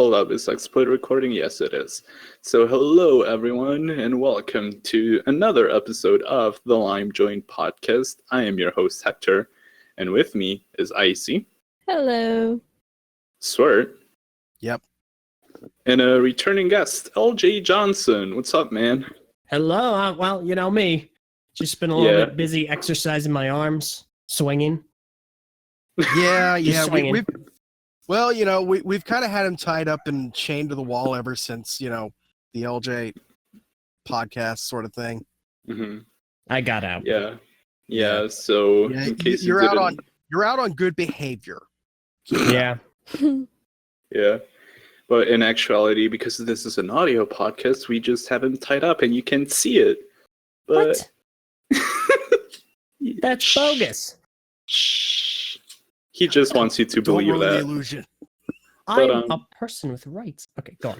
Hold up, is exploit recording? Yes, it is. So hello, everyone, and welcome to another episode of the Lime Joint Podcast. I am your host, Hector, and with me is Icey. Hello. Swert. Yep. And a returning guest, Eljay Johnsen. What's up, man? Hello. Well, you know me. Just been a little bit busy exercising my arms, swinging. Yeah. Swinging. We've kind of had him tied up and chained to the wall ever since, the LJ podcast sort of thing. Mm-hmm. I got out. Yeah. So in case you're out on good behavior. Yeah. Yeah. But in actuality, because this is an audio podcast, we just have him tied up and you can see it. But... What? That's bogus. Shh. He just wants you to believe Don't ruin that. the illusion. I'm a person with rights. Okay, go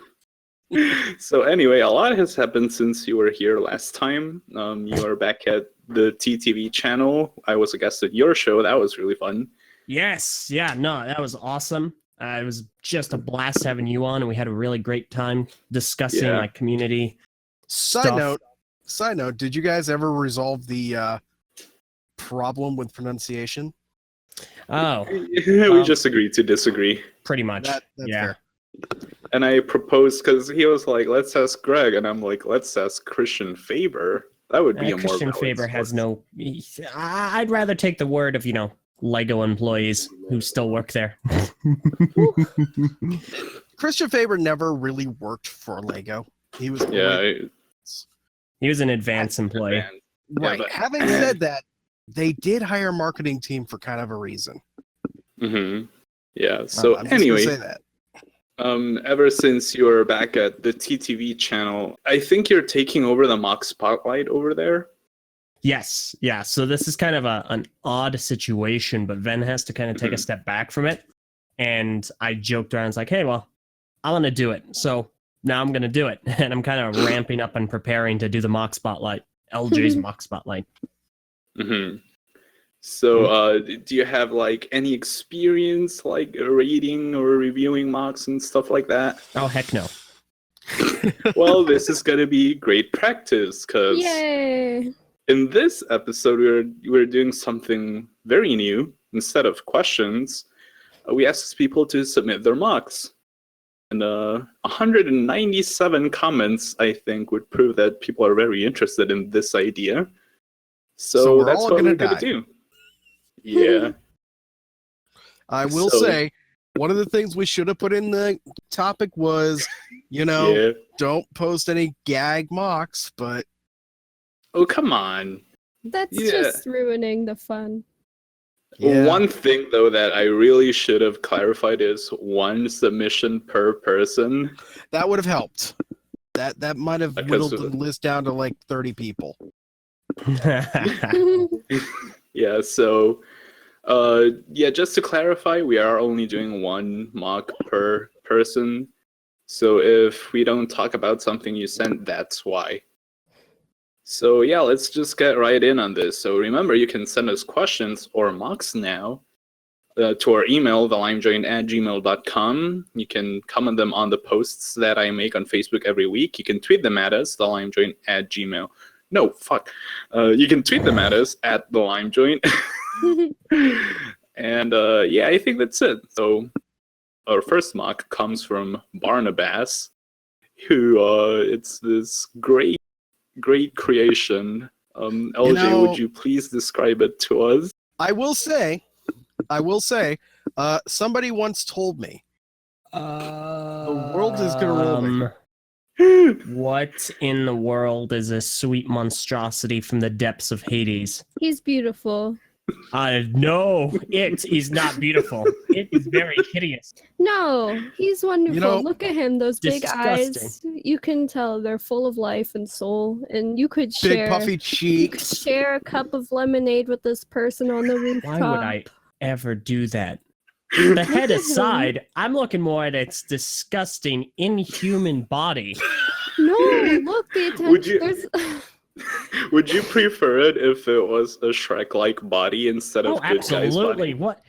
on. So anyway, a lot has happened since you were here last time. You are back at the TTV channel. I was a guest at your show. That was really fun. Yes. Yeah, no, that was awesome. It was just a blast having you on, and we had a really great time discussing like community stuff. Side note, did you guys ever resolve the problem with pronunciation? Oh. We just agreed to disagree. Pretty much. That's fair. And I proposed, because he was like, let's ask Greg, and I'm like, let's ask Christian Faber. That would be a more Christian Faber has no... I'd rather take the word of, Lego employees who still work there. Christian Faber never really worked for Lego. He was he was an advanced employee. Right. Yeah, Having said that, they did hire a marketing team for kind of a reason. Mm-hmm. Yeah. So I'm anyway, just gonna say that. Ever since you were back at the TTV channel, I think you're taking over the MOC spotlight over there. Yes. Yeah. So this is kind of an odd situation, but Ven has to kind of take a step back from it. And I joked around, it's like, hey, well, I want to do it. So now I'm going to do it. And I'm kind of ramping up and preparing to do the MOC spotlight, LJ's MOC spotlight. Mm-hmm. So do you have any experience reading or reviewing MOCs and stuff like that? Oh, heck no. Well, this is going to be great practice, because Yay! in this episode, we're doing something very new. Instead of questions, we asked people to submit their MOCs. And 197 comments, I think, would prove that people are very interested in this idea. So that's what we're going to do. Yeah. I will say, one of the things we should have put in the topic was, don't post any gag MOCs, but... Oh, come on. That's just ruining the fun. Yeah. One thing, though, that I really should have clarified is one submission per person. That would have helped. That might have whittled the list down to 30 people. Yeah, so, just to clarify, we are only doing one MOC per person. So if we don't talk about something you sent, that's why. So yeah, let's just get right in on this. So remember, you can send us questions or MOCs now to our email, thelimejoint@gmail.com. You can comment them on the posts that I make on Facebook every week. You can tweet them at us, thelimejoint@gmail. No, fuck. You can tweet them at us at thelimejoint. And I think that's it. So our first MOC comes from Barnabas, who it's this great creation. LJ, would you please describe it to us? I will say, somebody once told me, the world is going to roll me. What in the world is a sweet monstrosity from the depths of Hades? He's beautiful. No, it is not beautiful. It is very hideous. No, he's wonderful. Look at him, those big eyes. Disgusting. You can tell they're full of life and soul. And you could Big share puffy cheeks. share a cup of lemonade with this person on the rooftop. Why would I ever do that? The head aside, I'm looking more at its disgusting, inhuman body. No, look, the attention. Would you prefer it if it was a Shrek-like body instead of good absolutely. guy's body? What?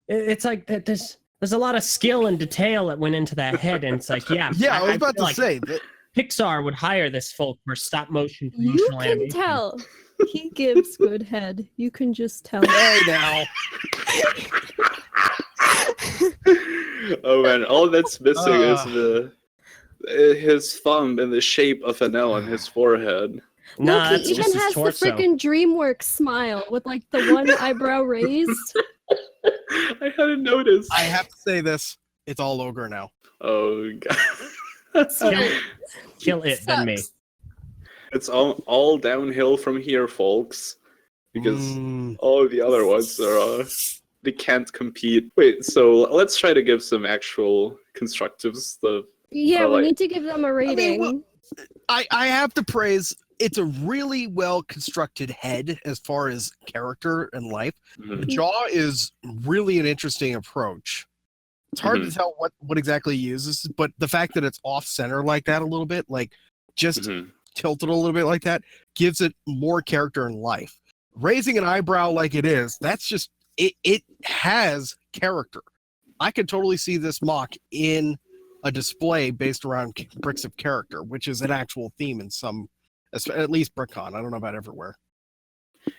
It's like that. This there's a lot of skill and detail that went into that head, and it's like, yeah, Yeah, I was about feel to say that. Pixar would hire this folk for stop motion You promotional can animation. tell. He gives good head. You can just tell. Hey now. Oh man, all that's missing is his thumb in the shape of an L on his forehead. No, Look, that's he even just his has the torso. freaking DreamWorks smile with like the one eyebrow raised. I hadn't noticed. I have to say this. It's all ogre now. Oh god. Kill it, then me. Sucks. It's all downhill from here, folks. Because all the other ones are they can't compete. Wait, so let's try to give some actual constructive stuff. Yeah, we like- need to give them a rating. I have to praise. It's a really well constructed head as far as character and life. Mhm. The jaw is really an interesting approach. It's hard to tell what exactly he uses, but the fact that it's off center like that a little bit, like just Mhm. tilted a little bit like that, gives it more character and life. Raising an eyebrow like it is, that's just it has character. I could totally see this MOC in a display based around bricks of character, which is an actual theme in some, at least BrickCon. I don't know about everywhere.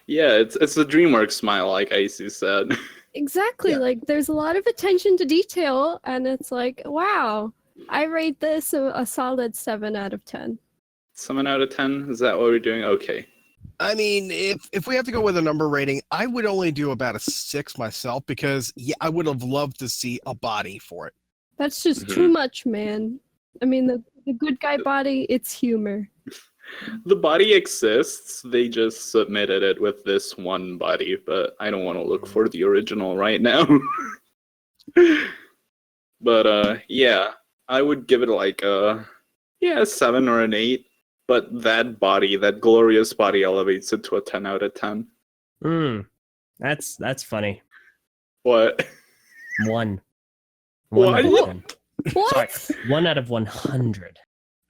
Yeah, it's the DreamWorks smile, like Icey said. Exactly. Yeah. Like there's a lot of attention to detail, and it's like, wow. I rate this a solid 7 out of 10. 7 out of 10? Is that what we're doing? Okay. I mean, if we have to go with a number rating, I would only do about a 6 myself because I would have loved to see a body for it. That's just too much, man. I mean, the good guy body, it's humor. The body exists. They just submitted it with this one body, but I don't want to look for the original right now. But yeah, I would give it like a 7 or an 8. But that body, that glorious body, elevates it to a 10 out of 10. That's funny. What? 1. What? Out of 10. What? Sorry, 1 out of 100.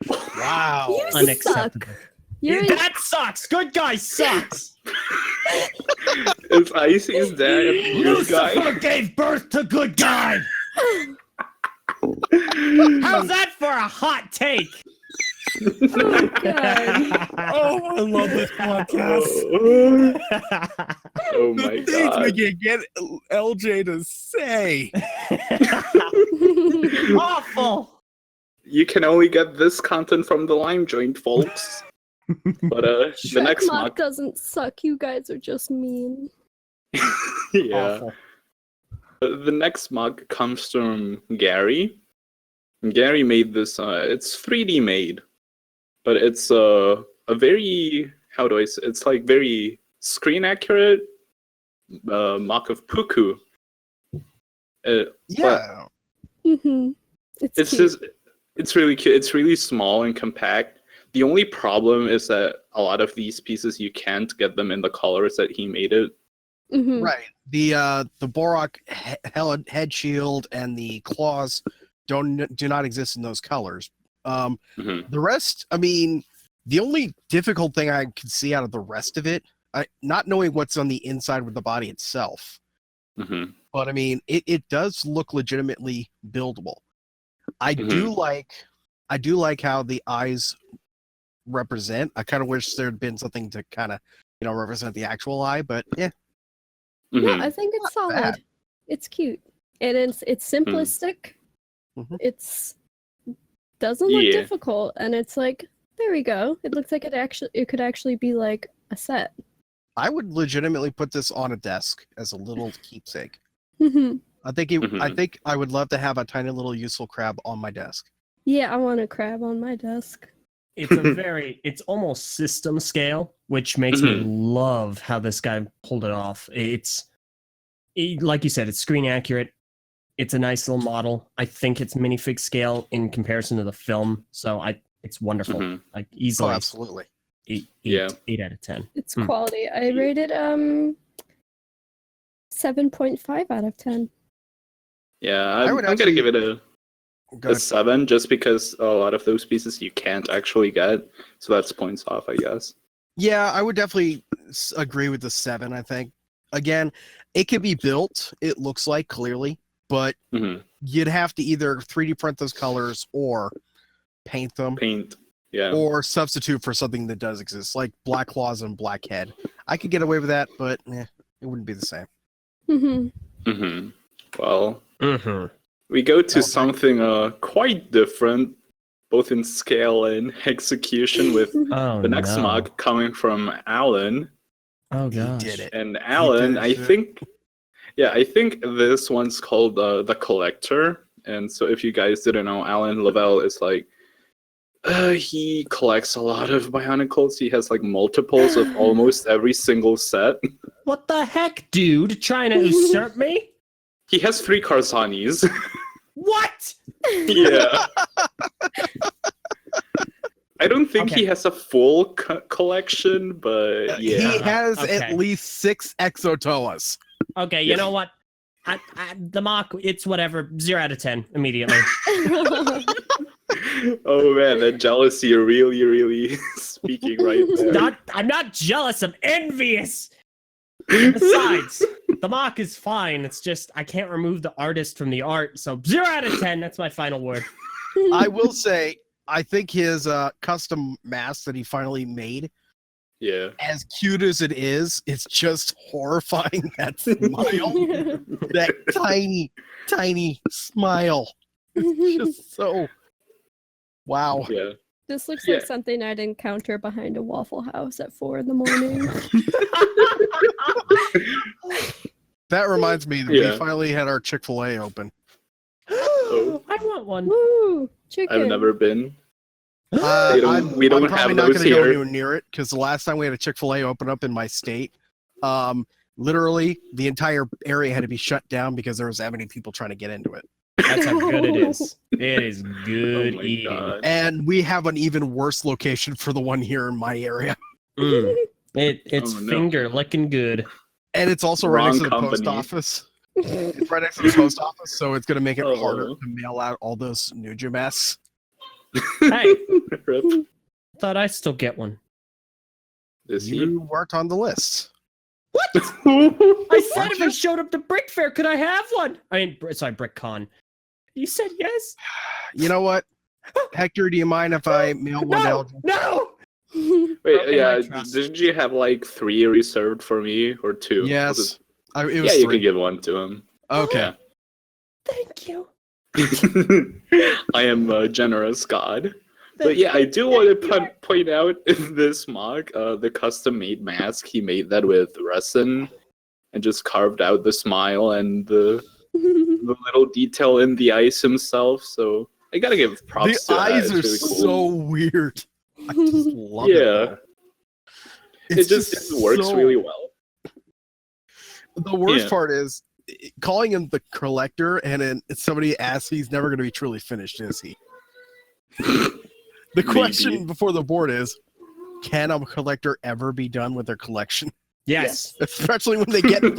Wow. You Unacceptable. suck. You're in- That sucks. Good guy sucks. Is Icey's dad a good guy? Lucifer gave birth to good guy. How's that for a hot take? Oh, God. Oh, I love this podcast. Oh my The things we god. can get LJ to say. Awful. You can only get this content from the Lime Joint, folks. But the Shrek next mod mock, doesn't suck. You guys are just mean. yeah. Awful. The next mock comes from Gary. Gary made this. It's 3D made, but it's a very, how do I say? It's like very screen accurate mock of Puku. Yeah. Mm-hmm. It's cute. Just it's really cute. It's really small and compact. The only problem is that a lot of these pieces you can't get them in the colors that he made it. Mhm. Right. The Borak head shield and the claws do not exist in those colors. Mhm. The rest, I mean, the only difficult thing I could see out of the rest of it, not knowing what's on the inside with the body itself. Mhm. But I mean, it does look legitimately buildable. I do like how the eyes represent. I kind of wish there had been something to kind of, represent the actual eye, but yeah. Mhm. Yeah, I think it's Not solid. bad. It's cute. And it's simplistic. Mhm. It's doesn't look Yeah. difficult, and it's like, there we go. It looks like it could actually be like a set. I would legitimately put this on a desk as a little keepsake. Mhm. I think I would love to have a tiny little useful crab on my desk. Yeah, I want a crab on my desk. It's almost system scale, which makes me love how this guy pulled it off. Like you said, it's screen accurate. It's a nice little model. I think it's minifig scale in comparison to the film, so it's wonderful. Mhm. Like Oh, easily absolutely. 8 out of 10. It's quality. I rated 7.5 out of 10. Yeah, I would I'm gonna give it a Go ahead. 7 just because a lot of those pieces you can't actually get, so that's points off, I guess. Yeah, I would definitely agree with the 7, I think. Again, it can be built, it looks like, clearly. but Mhm. you'd have to either 3D print those colors or paint them, Paint. Yeah. or substitute for something that does exist, like black claws and black head. I could get away with that, but it wouldn't be the same. Mhm. Well, Mm-hmm. we go to Okay. something quite different, both in scale and execution, with Oh the next no. mock coming from Alan. Oh He gosh. did it. And Alan, did I it. think this one's called the Collector. And so if you guys didn't know, Alan Lavelle is like, he collects a lot of Bionicles. He has like multiples of almost every single set. What the heck, dude? Trying to usurp me? He has 3 Karzanis. What? Yeah. I don't think Okay. he has a full collection, but He yeah. has Okay. at least 6 Exotoas. Okay, you Yeah. know what? The mock, it's whatever. 0 out of 10 immediately. Oh man, that jealousy really, really speaking right there. I'm not jealous. I'm envious. Besides, the mock is fine. It's just I can't remove the artist from the art. So 0 out of 10. That's my final word. I will say, I think his custom mask that he finally made, Yeah. as cute as it is, it's just horrifying. That smile, that tiny, tiny smile. It's just so wow. Yeah. This looks Yeah. like something I'd encounter behind a Waffle House at 4 in the morning. That reminds me that Yeah. we finally had our Chick-fil-A open. Oh. I want one. Woo! Chicken. I've never been. They don't- I'm, we don't I'm probably have not those going to go here. anywhere near it because the last time we had a Chick-fil-A open up in my state, literally the entire area had to be shut down because there was that many people trying to get into it. That's how good it is. It is Oh good my eating. god. And we have an even worse location for the one here in my area. Mm. It's Oh, no. finger licking good. And it's also right Wrong next to the post company. office. It's right next to the post office, so it's going to make it harder Oh. to mail out all those Nuja masks. Hey, Rip. thought I'd still get one. Is he? You weren't on the list. I said Aren't if I you? showed up to Brick Fair, could I have one? I mean, sorry, Brick Con. You said yes? You know what? Hector, do you mind if I mail one to No! Eldritch? No! Wait, Broken yeah, my trust. didn't you have like 3 reserved for me or 2? Was Yes. it- It was Yeah, you 3. could give one to him. Okay. Thank you. I am a generous god. But yeah, I do want to point out in this mock, the custom-made mask, he made that with resin and just carved out the smile and the little detail in the eyes himself. So I gotta give props The to eyes that. are It's really cool. so weird. I just love it. Yeah. though. It just works so- really well. The worst Yeah. part is calling him the collector, and then somebody asks, he's never going to be truly finished, is he? The question Maybe. before the board is, can a collector ever be done with their collection? Yes. Especially when they get 3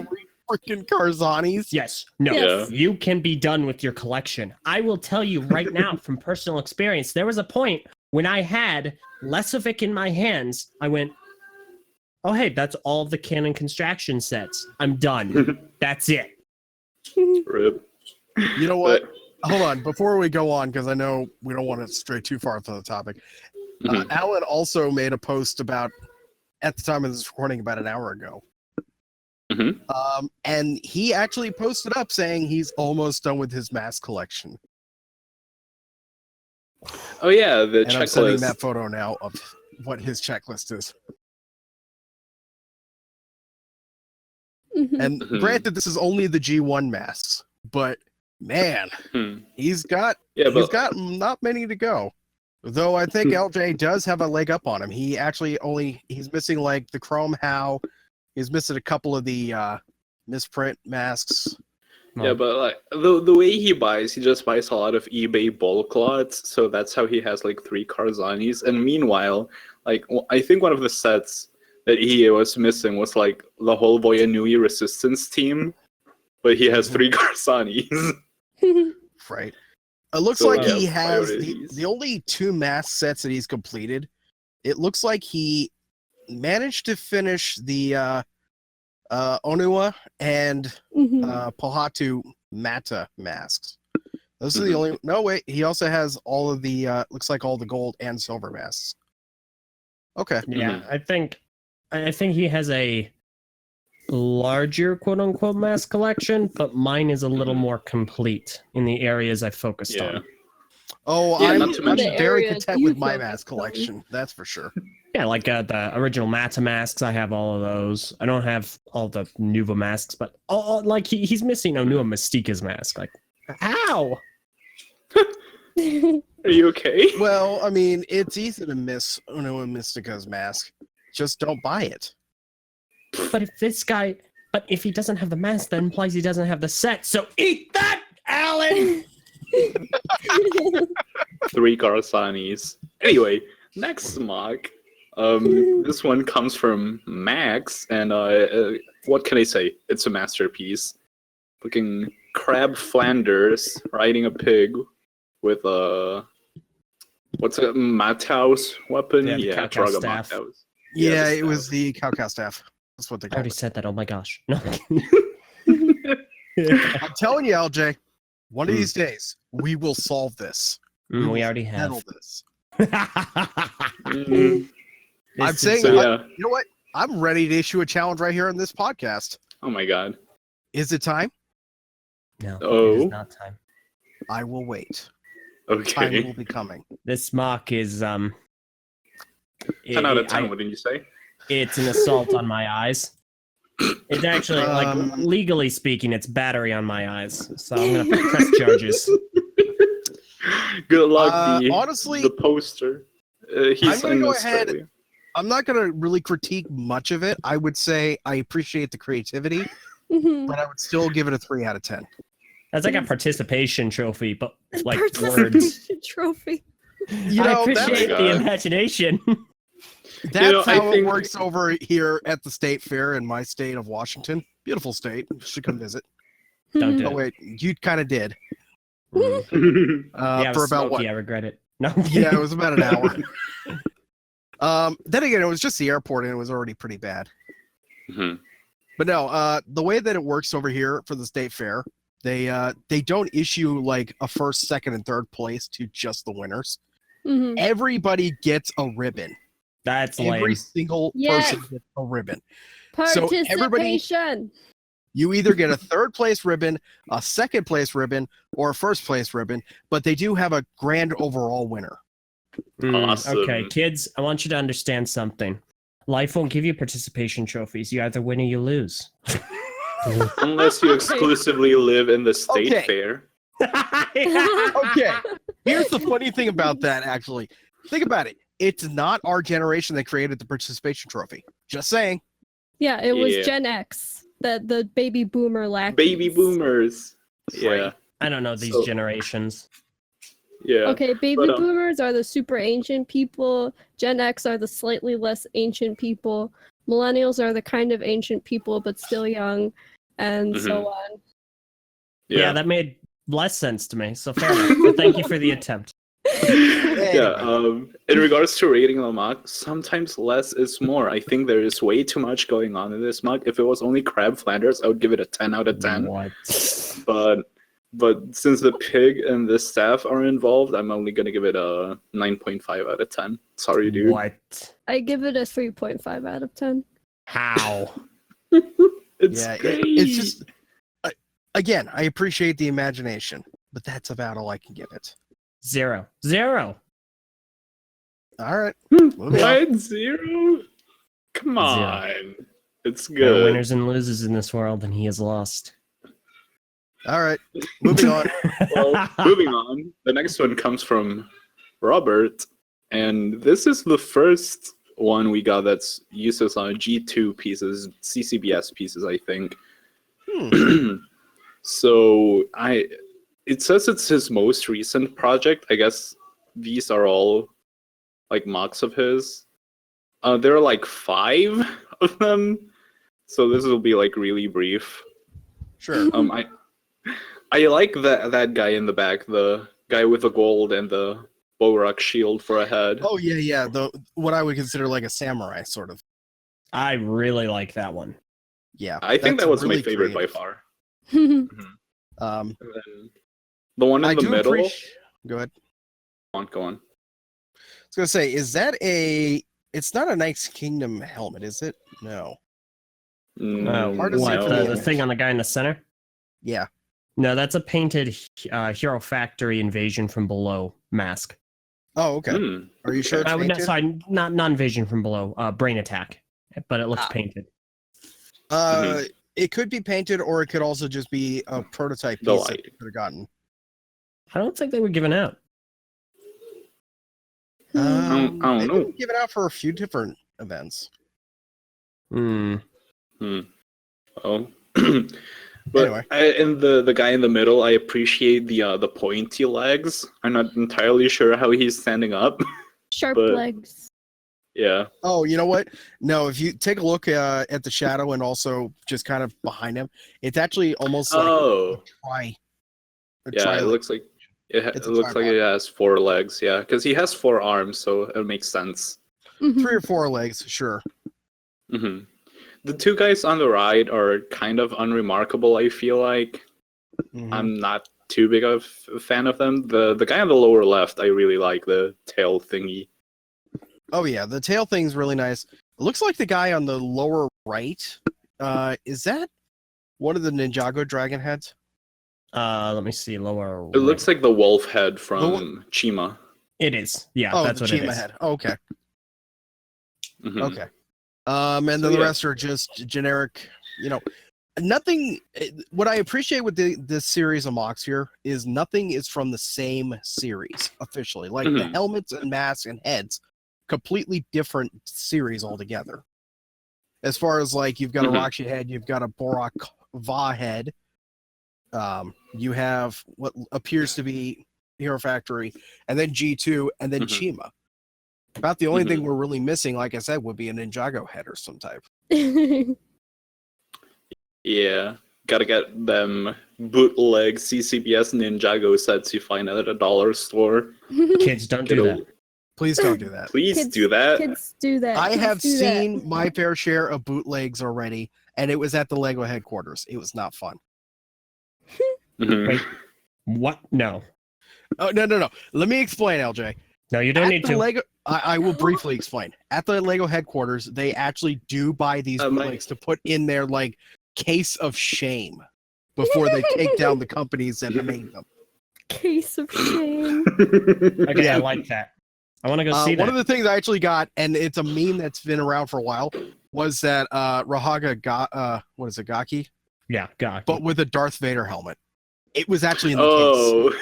freaking Karzanis. Yes. No. Yes. You can be done with your collection. I will tell you right now from personal experience, there was a point when I had less of it in my hands. I went, oh, hey, that's all the canon construction sets. I'm done. That's it. Rip. You know what? But, Hold on. Before we go on, because I know we don't want to stray too far from the topic. Mhm. Alan also made a post about, at the time of this recording, about an hour ago. Mhm. And he actually posted up saying he's almost done with his mask collection. Oh yeah, the And I'm sending checklist. that photo now of what his checklist is. Mhm. And Mhm. granted, this is only the G1 masks, but man, Hmm. he's got Yeah, he's but got not many to go. Though I think LJ does have a leg up on him. He actually he's missing like the Chrome How. He's missing a couple of the misprint masks. yeah, but like the way he just buys a lot of eBay bulk lots, so that's how he has like 3 Karzanis. And meanwhile, like I think one of the sets that he was missing was like the whole Voyanui Resistance team, but he has 3 Karzanis. Right. It looks So, like yeah, he has priorities. the only 2 mask sets that he's completed. It looks like he managed to finish the Onua and Mhm. Pohatu Mata masks. Those are the only. No, wait. He also has all of the. Looks like all the gold and silver masks. Okay. Yeah, I think he has a larger quote unquote mask collection, but mine is a little more complete in the areas I focused on. Oh, Yeah, I'm not to mention- very The content areas with my you mask focused on. collection. That's for sure. Yeah, like the original Mata masks, I have all of those. I don't have all the Nuva masks, but like he's missing Onua Mystica's mask. Like, how? Are you okay? Well, I mean, it's easy to miss Onua Mystica's mask. Just don't buy it. But if he doesn't have the mask, that implies he doesn't have the set. So eat that, Alan. 3 Garsanis. Anyway, next mock. This one comes from Max, and what can I say? It's a masterpiece. Looking Crab Flanders riding a pig with a what's a Matthau's weapon? Yeah, the cow Draga staff. Matthau's. Yeah, the it was staff. the cow staff. That's what they I call already it. said that. Oh my gosh. No. I'm telling you, LJ, one of these days we will solve this. we will already have. settle this. Mm, I'm saying, so, yeah. you know what? I'm ready to issue a challenge right here on this podcast. Oh my god. Is it time? No, it Oh. is not time. I will wait. Time Okay. will be coming. This mock is 10 out of 10. What did you say? It's an assault on my eyes. It's actually like legally speaking, it's battery on my eyes. So I'm gonna press charges. Good luck. Honestly, the poster. He's I'm gonna in go ahead. Australia. I'm not going to really critique much of it. I would say I appreciate the creativity, Mhm. but I would still give it a 3 out of 10. That's like a participation trophy, but like words. Participation trophy. You know, I appreciate that's- the imagination. That's I how it think- works over here at the state fair in my state of Washington. Beautiful state. You should come visit. Don't do Oh, it. wait. You kind of did. Mm. Yeah, it For was about smoky, what? I regret it. No. Yeah, it was about an hour. Then again, it was just the airport and it was already pretty bad. Mhm. But no, the way that it works over here for the state fair, they don't issue like a first, second, and third place to just the winners. Mhm. Everybody gets a ribbon. That's Every lame. single Yes. person gets a ribbon. So everybody- Participation. You either get a third place ribbon, a second place ribbon, or a first place ribbon, but they do have a grand overall winner. Awesome. Okay, kids, I want you to understand something. Life won't give you participation trophies. You either win or you lose. Unless you exclusively live in the state Okay. fair. Okay. Here's the funny thing about that, actually. Think about it. It's not our generation that created the participation trophy. Just saying. Yeah, it was Yeah. Gen X, the baby boomer lackeys. Baby boomers. Yeah. I don't know these So- generations. Yeah. Okay, baby But, boomers are the super ancient people. Gen X are the slightly less ancient people. Millennials are the kind of ancient people but still young, and so on. Yeah, that made less sense to me. So fair enough. But thank you for the attempt. Yeah, in regards to rating the mock, sometimes less is more. I think there is way too much going on in this mock. If it was only Crab Flanders, I would give it a 10 out of 10. What? But since the pig and the staff are involved, I'm only gonna give it a 9.5 out of 10. Sorry, dude. What? I give it a 3.5 out of 10. How? It's Yeah, great. it's just, again, I appreciate the imagination, but that's about all I can give it. 0. All right. Moving on. What? 0? Come on. It's There are good. winners and losers in this world, and he has lost. All right. Moving on. Well, moving on. The next one comes from Robert, and this is the first one we got that's uses on G2 pieces, CCBS pieces, I think. So it says it's his most recent project. I guess these are all like mocks of his. There are like 5 of them, so this will be like really brief. Sure. I like that guy in the back, the guy with the gold and the Borak shield for a head. Oh, yeah. What I would consider like a samurai, sort of. I really like that one. Yeah. I think that's that was really my favorite by creative. far. Um, And then the one in I the do middle. appreciate. Go ahead. Go on. I was gonna say, is that a? It's not a Knight's Kingdom helmet, is it? No. Hard to say What, from the the image. thing on the guy in the center? Yeah. No, that's a painted Hero Factory Invasion from Below mask. Oh, okay. Hmm. Are you sure it's painted? Sorry, not non-invasion from Below. Brain Attack, but it looks painted. It could be painted, or it could also just be a prototype The piece that light. you could have gotten. I don't think they were given out. I don't They've know. been given out for a few different events. Hmm. Oh. But Anyway. and the guy in the middle, I appreciate the pointy legs. I'm not entirely sure how he's standing up. Sharp But- legs. Yeah. Oh, you know what? No, if you take a look at the shadow and also just kind of behind him, it's actually almost like Oh. a Yeah, tri- it looks like It's it a looks like tripod. it has 4 legs. Yeah, because he has 4 arms, so it makes sense. Mhm. 3 or 4 legs, sure. hmm The 2 guys on the right are kind of unremarkable. I feel like Mhm. I'm not too big of a fan of them. The guy on the lower left, I really like the tail thingy. Oh yeah, the tail thing's really nice. It looks like the guy on the lower right. Is that one of the Ninjago dragon heads? Let me see. Lower. It looks like the wolf head from The Chima. It is. Yeah, Oh, that's the what it Chima is. head. Oh, okay. Mhm. Okay. And then So, the yeah. rest are just generic, nothing. What I appreciate with this series of MOCs here is nothing is from the same series officially. Like the Mhm. helmets and masks and heads, completely different series altogether. As far as like you've got a Mhm. Rahkshi head, you've got a Borak Va head. You have what appears to be Hero Factory, and then G2, and then Mhm. Chima. About the only Mhm. thing we're really missing, like I said, would be a Ninjago head or some type. Yeah, gotta get them bootleg CCBS Ninjago sets you find at a dollar store. Kids, don't do that. Please don't do that. Please Kids- do that. Kids do that. I Kids have do that. seen my fair share of bootlegs already, and it was at the Lego headquarters. It was not fun. Mhm. Wait. What? No. Oh no! Let me explain, LJ. No, you don't At need the to. Lego, I will briefly explain. At the Lego headquarters, they actually do buy these My- bootlegs to put in their like case of shame before they take down the companies that made them. Case of shame. Okay, Yeah. I like that. I want to go see One that. of the things I actually got, and it's a meme that's been around for a while, was that Rahaga got what is it, Gaki? Yeah, God. But with a Darth Vader helmet. It was actually in the Oh,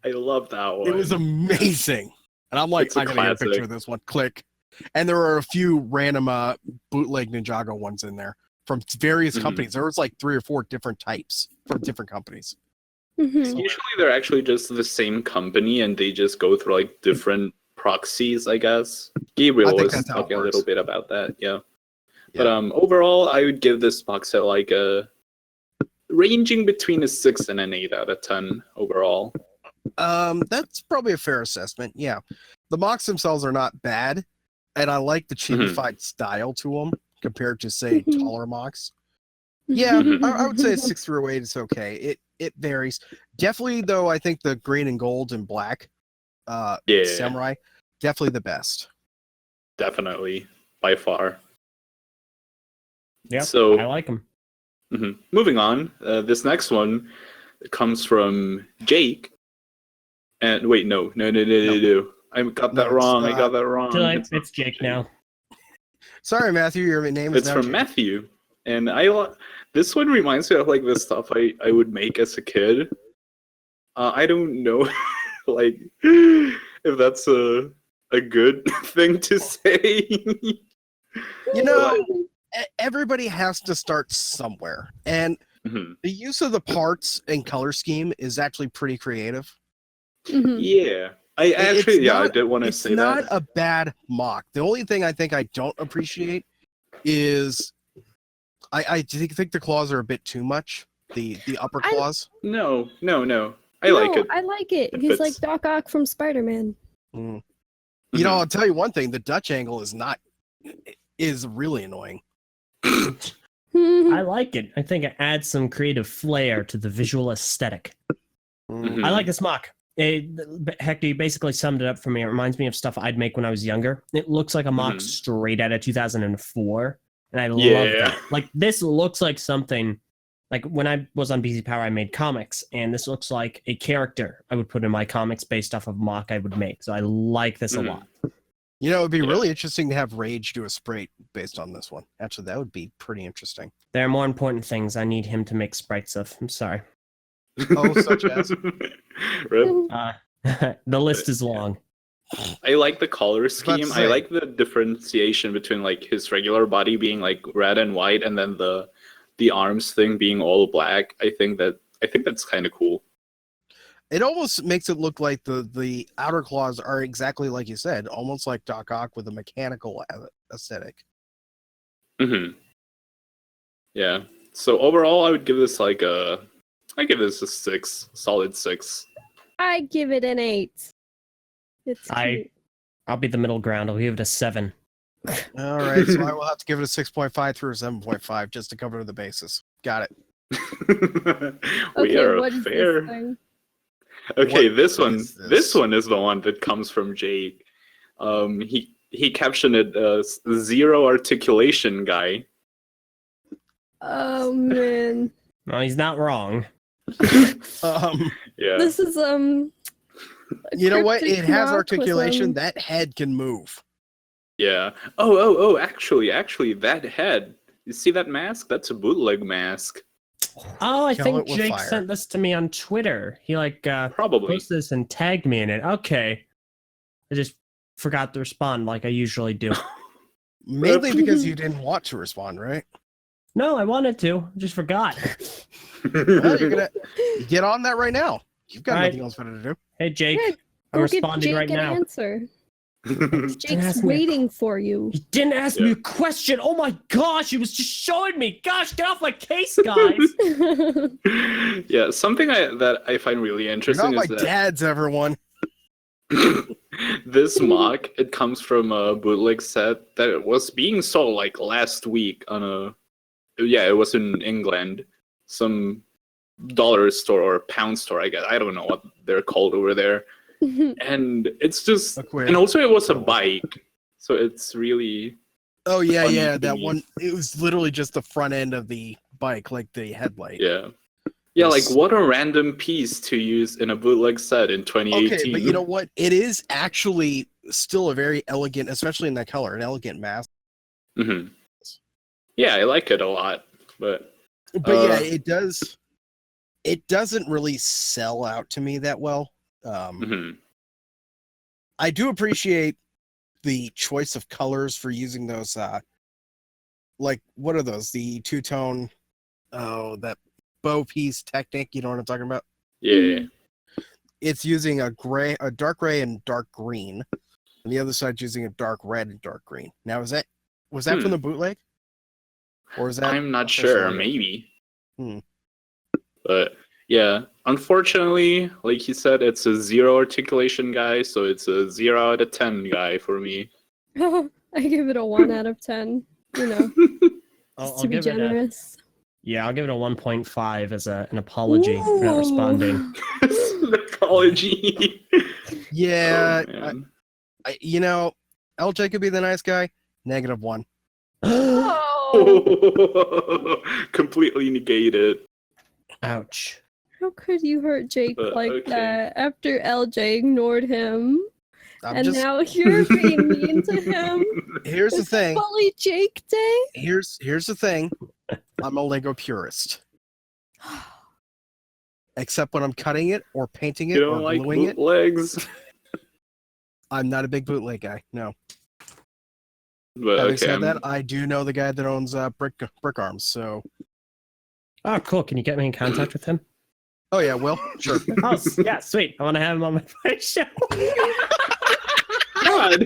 I love that case. one. It was amazing. And I'm like, It's a I gotta get a picture classic. of this one. Click. And there are a few random bootleg Ninjago ones in there from various Mhm. companies. There was like 3 or 4 different types from different companies. Mhm. Usually they're actually just the same company and they just go through like different proxies, I guess. Gabriel I think was that's how it talking a works. little bit about that, yeah. Yeah. But overall, I would give this box set like a ranging between a 6 and an 8 out of 10 overall. That's probably a fair assessment. Yeah. The MOCs themselves are not bad, and I like the chibified style to them compared to say Mhm. taller MOCs. Yeah, Mhm. I would say 6 through 8 is okay. It varies. Definitely though, I think the green and gold and black Yeah, samurai definitely the best. definitely, by far. Yeah, So I like them. moving on, this next one comes from Jake. And wait, no. I got that it's, wrong. I got that wrong. Till It's not it's Jake now. Sorry, Matthew, your name is It's now from Jake. Matthew, and this one reminds me of like the stuff I would make as a kid. I don't know, like if that's a good thing to say. You know, everybody has to start somewhere, and Mhm. the use of the parts and color scheme is actually pretty creative. Mhm. Yeah, I It's actually I not- did want to It's say not that. a bad mock. The only thing I think I don't appreciate is I think the claws are a bit too much. The upper I- claws. No. I like it. I like it. It He's like fits. Doc Ock from Spider-Man. Mm. You know, I'll tell you one thing: the Dutch angle is really annoying. I like it. I think it adds some creative flair to the visual aesthetic. Mhm. I like this mock. Hector, you basically summed it up for me. It reminds me of stuff I'd make when I was younger. It looks like a mock Mhm. straight out of 2004, and I love Yeah. that. Like, this looks like something, like when I was on BZ Power, I made comics, and this looks like a character I would put in my comics based off of mock I would make. So I like this a Mhm. lot. You know, it'd be Yeah. really interesting to have Rage do a sprite based on this one. Actually, that would be pretty interesting. There are more important things I need him to make sprites of. I'm sorry. Oh, such as? Rip. The list is long. I like the color about to scheme. I say. like the differentiation between like his regular body being like red and white, and then the arms thing being all black. I think that's kind of cool. It almost makes it look like the outer claws are exactly like you said, almost like Doc Ock with a mechanical aesthetic. Hmm. Yeah. So overall, I would give this like I give this a 6, solid 6. I give it an 8. It's cute. I'll be the middle ground. I'll give it a 7. All right, so I will have to give it a 6.5 through a 7.5 just to cover the bases. Got it. We Okay, are what is fair. this thing? Okay, What this one. is this? This one is the one that comes from Jake. He captioned it as zero articulation guy. Oh man, No, he's not wrong. Yeah. this is a You know what? cryptic It has knock with, articulation. That head can move. Yeah. Oh, actually, that head. You see that mask? That's a bootleg mask. Oh, I Kill think it with Jake fire. sent this to me on Twitter. He Probably. posted this and tagged me in it. Okay. I just forgot to respond like I usually do. Mainly because you didn't want to respond, right? No, I wanted to. Just forgot. Well, you're gonna get on that right now. You've got All right. nothing else better to do. Hey, Jake. Yeah, I'm go give responding Jake right an now. answer. Didn't Jake's ask me a waiting for you. He didn't ask me a question. Oh my gosh, he was just showing me. Gosh, get off my case, guys. Yeah, something that I find really You're interesting not my is that dad's, everyone. this mock, it comes from a bootleg set that was being sold like last week on it was in England, some dollar store or pound store, I guess. I don't know what they're called over there. And it's just, A quid. and also it was a bike, so it's really, Oh yeah, funny yeah. to That be- one. It was literally just the front end of the bike, like the headlight. yeah. Yeah, like Yes. what a random piece to use in a bootleg set in 2018. Okay, but you know what? It is actually still a very elegant, especially in that color, an elegant mask. Hmm. Yeah, I like it a lot, but But yeah, it does. It doesn't really sell out to me that well. mhm. I do appreciate the choice of colors for using those. Like what are those? The two-tone. Oh, that bow piece technique. You know what I'm talking about? Yeah. It's using a dark gray, and dark green, and the other side's using a dark red and dark green. Now, was that from the bootleg, or is that? I'm not official sure, either? maybe. Hmm. But yeah, unfortunately, like you said, it's a zero articulation guy, so it's a 0 out of 10 guy for me. I give it a 1 out of 10. You know, I'll just to be give it a, generous. I'll give it a 1.5 as an apology for not responding. Psychology. Yeah, Oh, man. you know, Eljay could be the nice guy. -1. Oh, Completely negated. Ouch. how could you hurt Jake But, like okay. that after LJ ignored him? I'm And just. now you're being mean to him? Here's the It's thing. Bully Jake Day? Here's the thing. I'm a Lego purist. Except when I'm cutting it or painting it You or don't like gluing it. bootlegs? I'm not a big bootleg guy. No. But Having okay, said that, I do know the guy that owns Brick Arms. So. Oh, cool. Can you get me in contact with him? Oh yeah, Will. Sure. Oh, yeah, sweet. I want to have him on my show. God,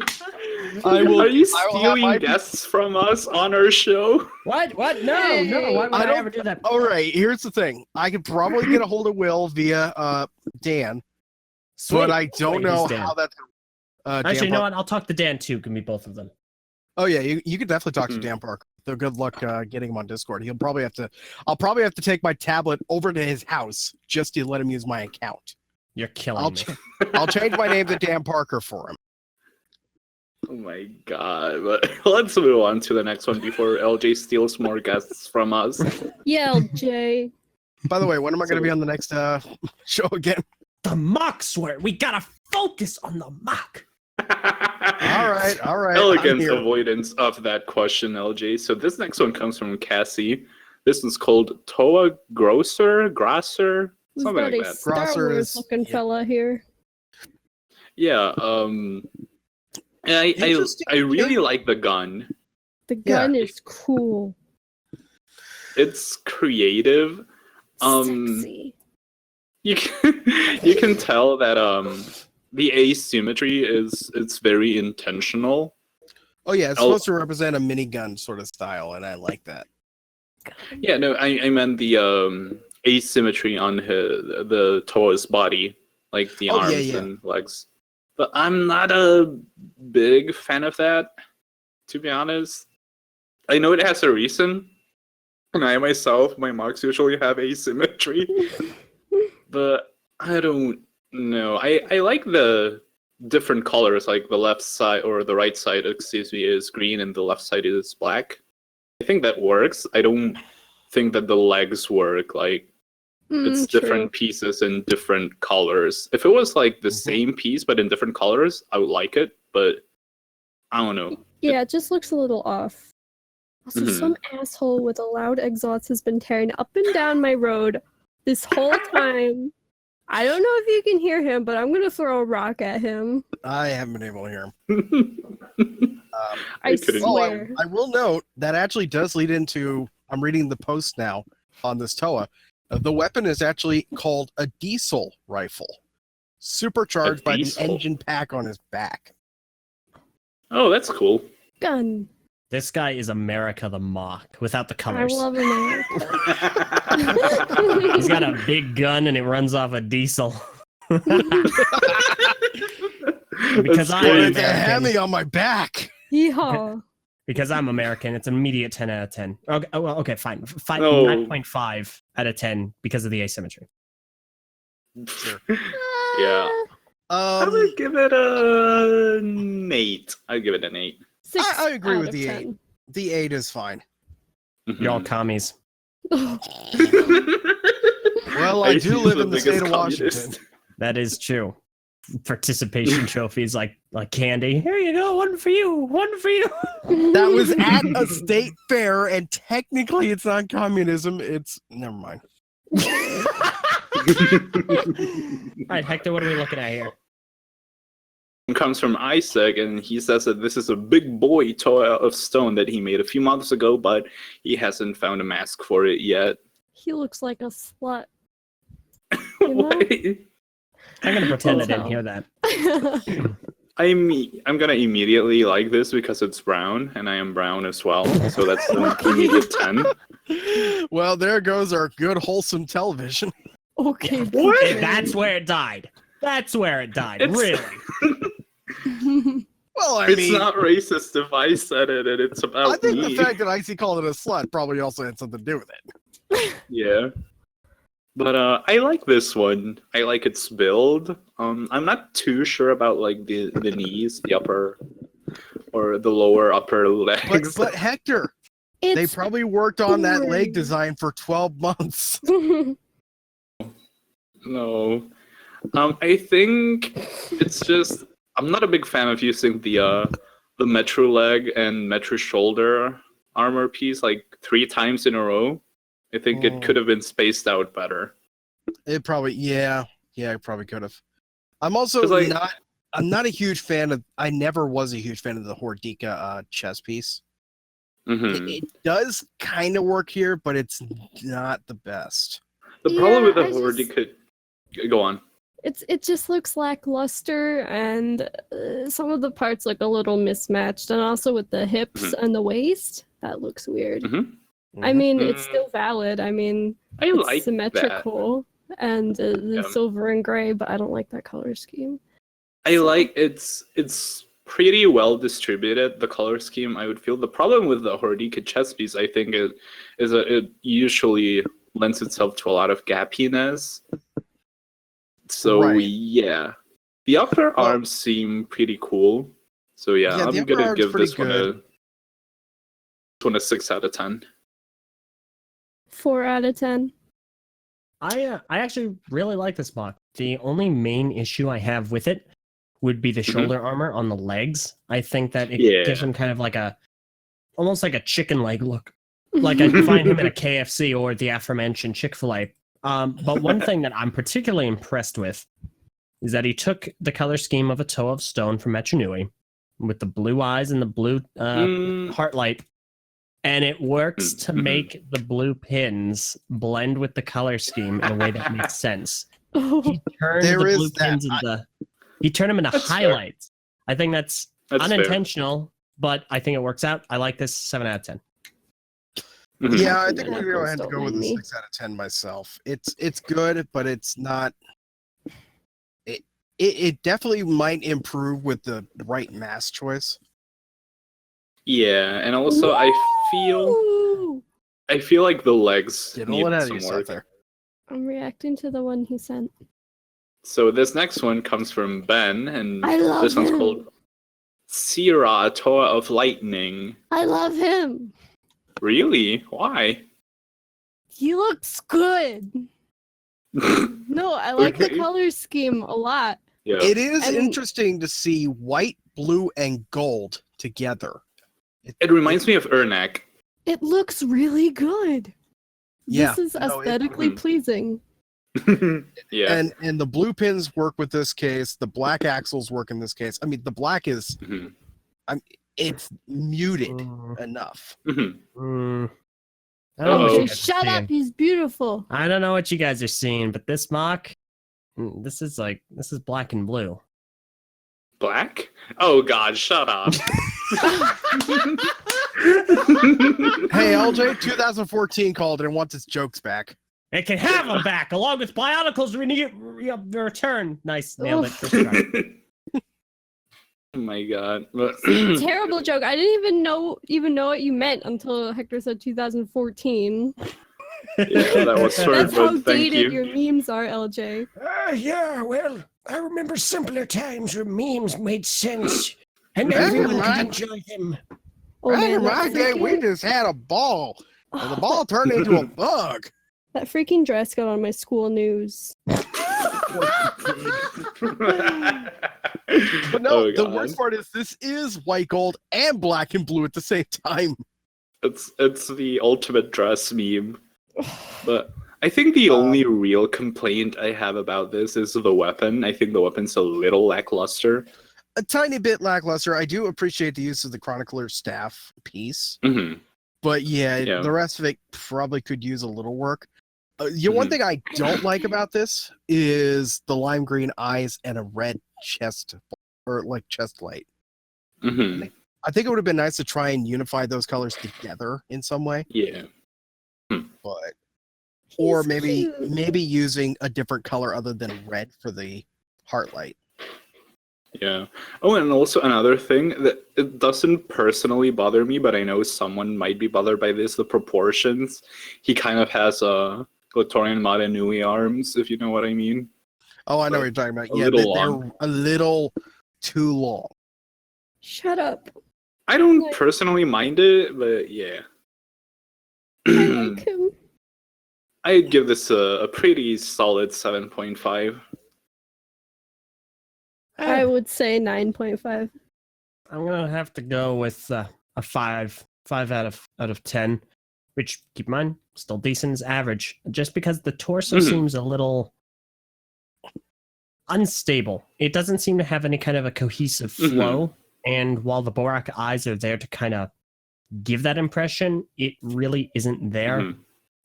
I will. are you I will have stealing my- guests from us on our show? What? No, no. Why would I I, don't- ever do that? All right. Here's the thing. I could probably get a hold of Will via Dan, Sweet. but I don't Wait, know who's Dan? how that's. Actually, Dan you know Parker. what? I'll talk to Dan too. Give me both of them. Oh yeah, you could definitely talk to Mhm. Dan Parker. So good luck getting him on Discord. I'll probably have to take my tablet over to his house just to let him use my account. You're killing me. I'll change my name to Dan Parker for him. Oh my god. But let's move on to the next one before LJ steals more guests from us. Yeah, Eljay. By the way, when am I going to be on the next show again? The MOC, Swert. We gotta focus on the MOC. All right. Elegant avoidance of that question, LJ. So this next one comes from Cassie. This is called Toa Grosser, We've something got like a that. Star Grosser Wars is- looking fella here. Yeah. I really like the gun. The gun is cool. It's creative. Sexy. You can tell that the asymmetry it's very intentional. Oh yeah, it's supposed to represent a minigun sort of style, and I like that. Yeah, no, I meant the asymmetry on the Toa's body, like the arms and legs. But I'm not a big fan of that, to be honest. I know it has a reason, and I myself, my MOCs usually have asymmetry, but I don't know. I like the different colors, like the left side or the right side, excuse me, is green and the left side is black. I think that works. I don't think that the legs work. Like, it's different pieces in different colors. If it was like the same piece but in different colors, I would like it, but I don't know. Yeah, it just looks a little off. Also, some asshole with a loud exhaust has been tearing up and down my road this whole time. I don't know if you can hear him, but I'm gonna throw a rock at him. I haven't been able to hear him. I swear. I will note that actually does lead into. I'm reading the post now on this Toa. The weapon is actually called a diesel rifle, supercharged by the engine pack on his back. Oh, that's cool. Gun. This guy is America the MOC without the I colors. love America. He's got a big gun and it runs off a diesel. Because I'm It's a American. Hemi on my back. Yeehaw. Because I'm American, it's an immediate 10 out of 10. Okay, well, okay, fine. No. 9.5 out of 10 because of the asymmetry. Sure. Yeah. I would give it an 8. I'd give it an 8. I agree out with of the 10. 8. The 8 is fine. You're all commies. Well, I do live in the state of Washington. That is true. Participation trophies like candy. Here you go, one for you, one for you. That was at a state fair, and technically it's not communism. It's never mind. All right, Hector, what are we looking at here? It comes from Icey, and he says that this is a big boy toy of stone that he made a few months ago, but he hasn't found a mask for it yet. He looks like a slut. You know? What? I'm gonna pretend I didn't hear that. I'm gonna immediately like this because it's brown, and I am brown as well, so that's an immediate 10. Well, there goes our good wholesome television. Okay. What? That's where it died. That's where it died. It's- Really? Well, I It's mean, not racist if I said it, and it's about I think me. the fact that Icey called it a slut probably also had something to do with it. Yeah. But I like this one. I like its build. I'm not too sure about like the knees, the upper or the lower upper legs. But Hector, they It's probably worked on that leg boring. design for 12 months. No. I think it's just I'm not a big fan of using the Metro leg and Metro shoulder armor piece like 3 times in a row. I think it could have been spaced out better. It probably, yeah, it probably could have. I'm also 'Cause, like- I'm not a huge fan of. I never was a huge fan of the Hordika chess piece. Mhm. It does kind of work here, but it's not the best. The problem with the I just- Horde could go on. It just looks lackluster, and some of the parts look a little mismatched, and also with the hips and the waist, that looks weird. Mhm. I mean, it's still valid. I mean, I it's like that. symmetrical and the Yeah. silver and gray, but I don't like that color scheme. I like it's pretty well distributed, the color scheme, I would feel. The problem with the Hordika chess piece, I think, is that it usually lends itself to a lot of gappiness. So, Right. yeah. The upper arms seem pretty cool. So, yeah, Yeah, the I'm upper going to arm's give pretty this good. one a 6 out of 10. 4 out of 10. I actually really like this MOC. The only main issue I have with it would be the shoulder armor on the legs. I think that it gives him kind of like almost like a chicken leg look. Like I'd find him at a KFC or the aforementioned Chick-fil-A. But one thing that I'm particularly impressed with is that he took the color scheme of a Toe of Stone from Metronui with the blue eyes and the blue heart light. And it works to make the blue pins blend with the color scheme in a way that makes sense. He turned the blue pins he turned them into highlights. Fair. I think that's unintentional, but I think it works out. I like this 7 out of 10. Yeah, I think I'm gonna go ahead and go with a 6 out of 10 myself. It's good, but it's not. It definitely might improve with the right mask choice. Yeah, and also I feel like the legs need some work. There. I'm reacting to the one he sent. So this next one comes from Ben, and this one's called Sira, Toa of Lightning. I love him. Really? Why? He looks good. No, I like the color scheme a lot. Yeah. It is interesting to see white, blue, and gold together. It reminds me of Ernak. It looks really good. Yeah, this is aesthetically pleasing. Yeah. And the blue pins work with this case. The black axles work in this case. I mean, the black is, it's muted enough. I don't know what you guys are Shut up! seeing. He's beautiful. I don't know what you guys are seeing, but this MOC, this is black and blue. Black? Oh God! Shut up. Hey, LJ, 2014 called and wants its jokes back. It can have them back, along with Bionicle's return. Nice, nailed it. First try. Oh my God! Terrible joke. I didn't even know what you meant until Hector said 2014. Yeah, that was sort That's of how thank dated you. your memes are, LJ. Yeah, well, I remember simpler times where memes made sense, and everyone could enjoy them. Oh, Back man, in my that day, we freaking- just had a ball, and the ball turned into a bug. That freaking dress got on my school news. But no, Oh, the God. worst part is this is white, gold, and black and blue at the same time. It's the ultimate dress meme. But I think the only real complaint I have about this is the weapon. I think the weapon's a little lackluster. A tiny bit lackluster. I do appreciate the use of the chronicler staff piece, but yeah, the rest of it probably could use a little work. One thing I don't like about this is the lime green eyes and a red chest or like chest light. I think it would have been nice to try and unify those colors together in some way. Yeah. But or He's maybe cute. using a different color other than red for the heart light. Yeah. Oh, and also another thing that it doesn't personally bother me, but I know someone might be bothered by this, the proportions. He kind of has a Glatorian Madanui arms, if you know what I mean. Oh, I know what you're talking about. A Yeah, little they're long. a little too long. Shut up. I don't Like- personally mind it, but yeah. I like him. I'd give this a pretty solid 7.5. I would say 9.5. I'm gonna have to go with a 5 out of 10, which keep in mind still decent as average. Just because the torso seems a little unstable. It doesn't seem to have any kind of a cohesive flow. And while the Borak eyes are there to kind of give that impression, it really isn't there.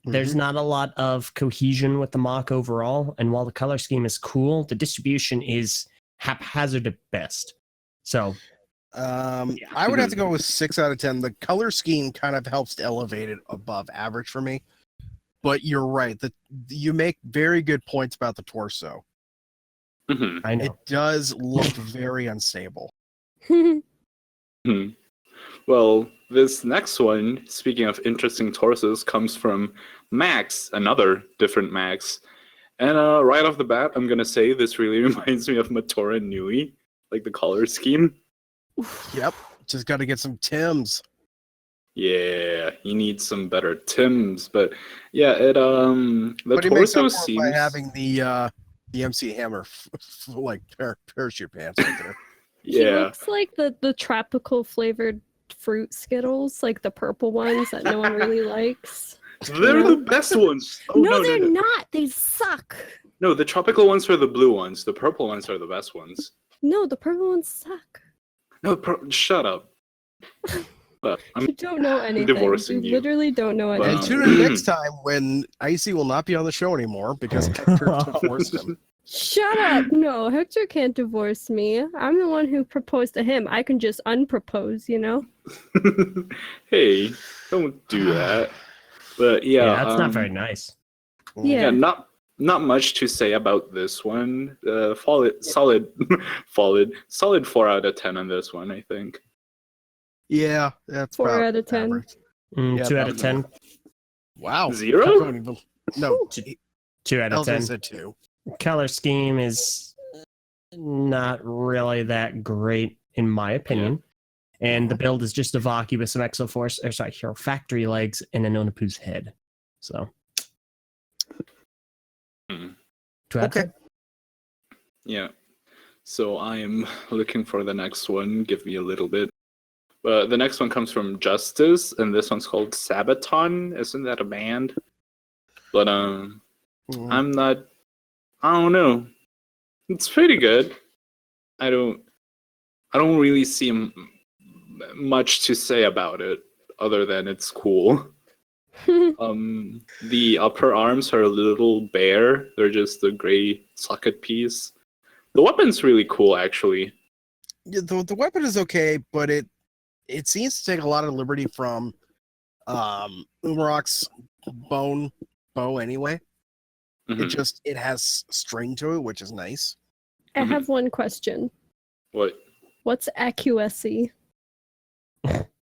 There's not a lot of cohesion with the MOC overall. And while the color scheme is cool, the distribution is haphazard at best. So I would have to go with 6 out of 10. The color scheme kind of helps to elevate it above average for me. But you're right. You make very good points about the torso. I know. It does look very unstable. Hmm. Well, this next one, speaking of interesting torsos, comes from Max, another different Max. And right off the bat, I'm gonna say this really reminds me of Matora Nui, like the color scheme. Yep. Just got to get some Tims. Yeah, he needs some better Tims, but yeah, it the But he makes torso up for it seems by having the MC Hammer like parachute pants right there. He yeah. looks like the tropical flavored fruit Skittles, like the purple ones that no one really likes. They're the best ones. Oh, no, they're not. They suck. No, the tropical ones are the blue ones. The purple ones are the best ones. No, the purple ones suck. No, shut up. But You don't know anything. divorcing you you. literally don't know But, anything. And tune in next time when Icey will not be on the show anymore because Hector divorced him. Shut up! No, Hector can't divorce me. I'm the one who proposed to him. I can just unpropose, you know? hey, don't do that. But yeah, that's not very nice. Yeah. not much to say about this one. Solid 4 out of 10 on this one, I think. Yeah, that's 4 about out of 10. average. 2 out of 10. Wow. 0? Don't even- No, 2 out of Eldritch 10. said 2. Color scheme is not really that great in my opinion. And the build is just a Vaki with some Exoforce, or sorry, Hero Factory legs and an Onapu's head. So 2 out of 10. Yeah. So I am looking for the next one. Give me a little bit. The next one comes from Justice, and this one's called Sabaton. Isn't that a band? But I don't know. It's pretty good. I don't really see much to say about it other than it's cool. The upper arms are a little bare. They're just a gray socket piece. The weapon's really cool, actually. Yeah, the weapon is okay, but it seems to take a lot of liberty from Umarok's bow anyway. Mhm. It has string to it, which is nice. I have one question. What? What's accuracy?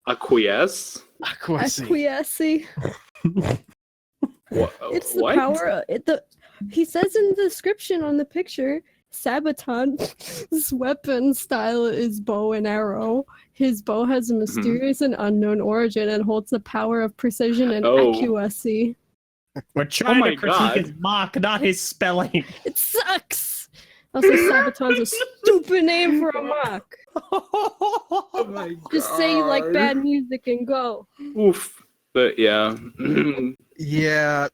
Acquiesce? Accuracy. What? It's the What? power. He says in the description on the picture, Sabaton's weapon style is bow and arrow. His bow has a mysterious and unknown origin and holds the power of precision and accuracy. We're trying my to critique God. his mock, not his spelling. It sucks. Also, Sabaton's a stupid name for a mock. Oh my god. Just say you like bad music and go. Oof. But yeah. Yeah,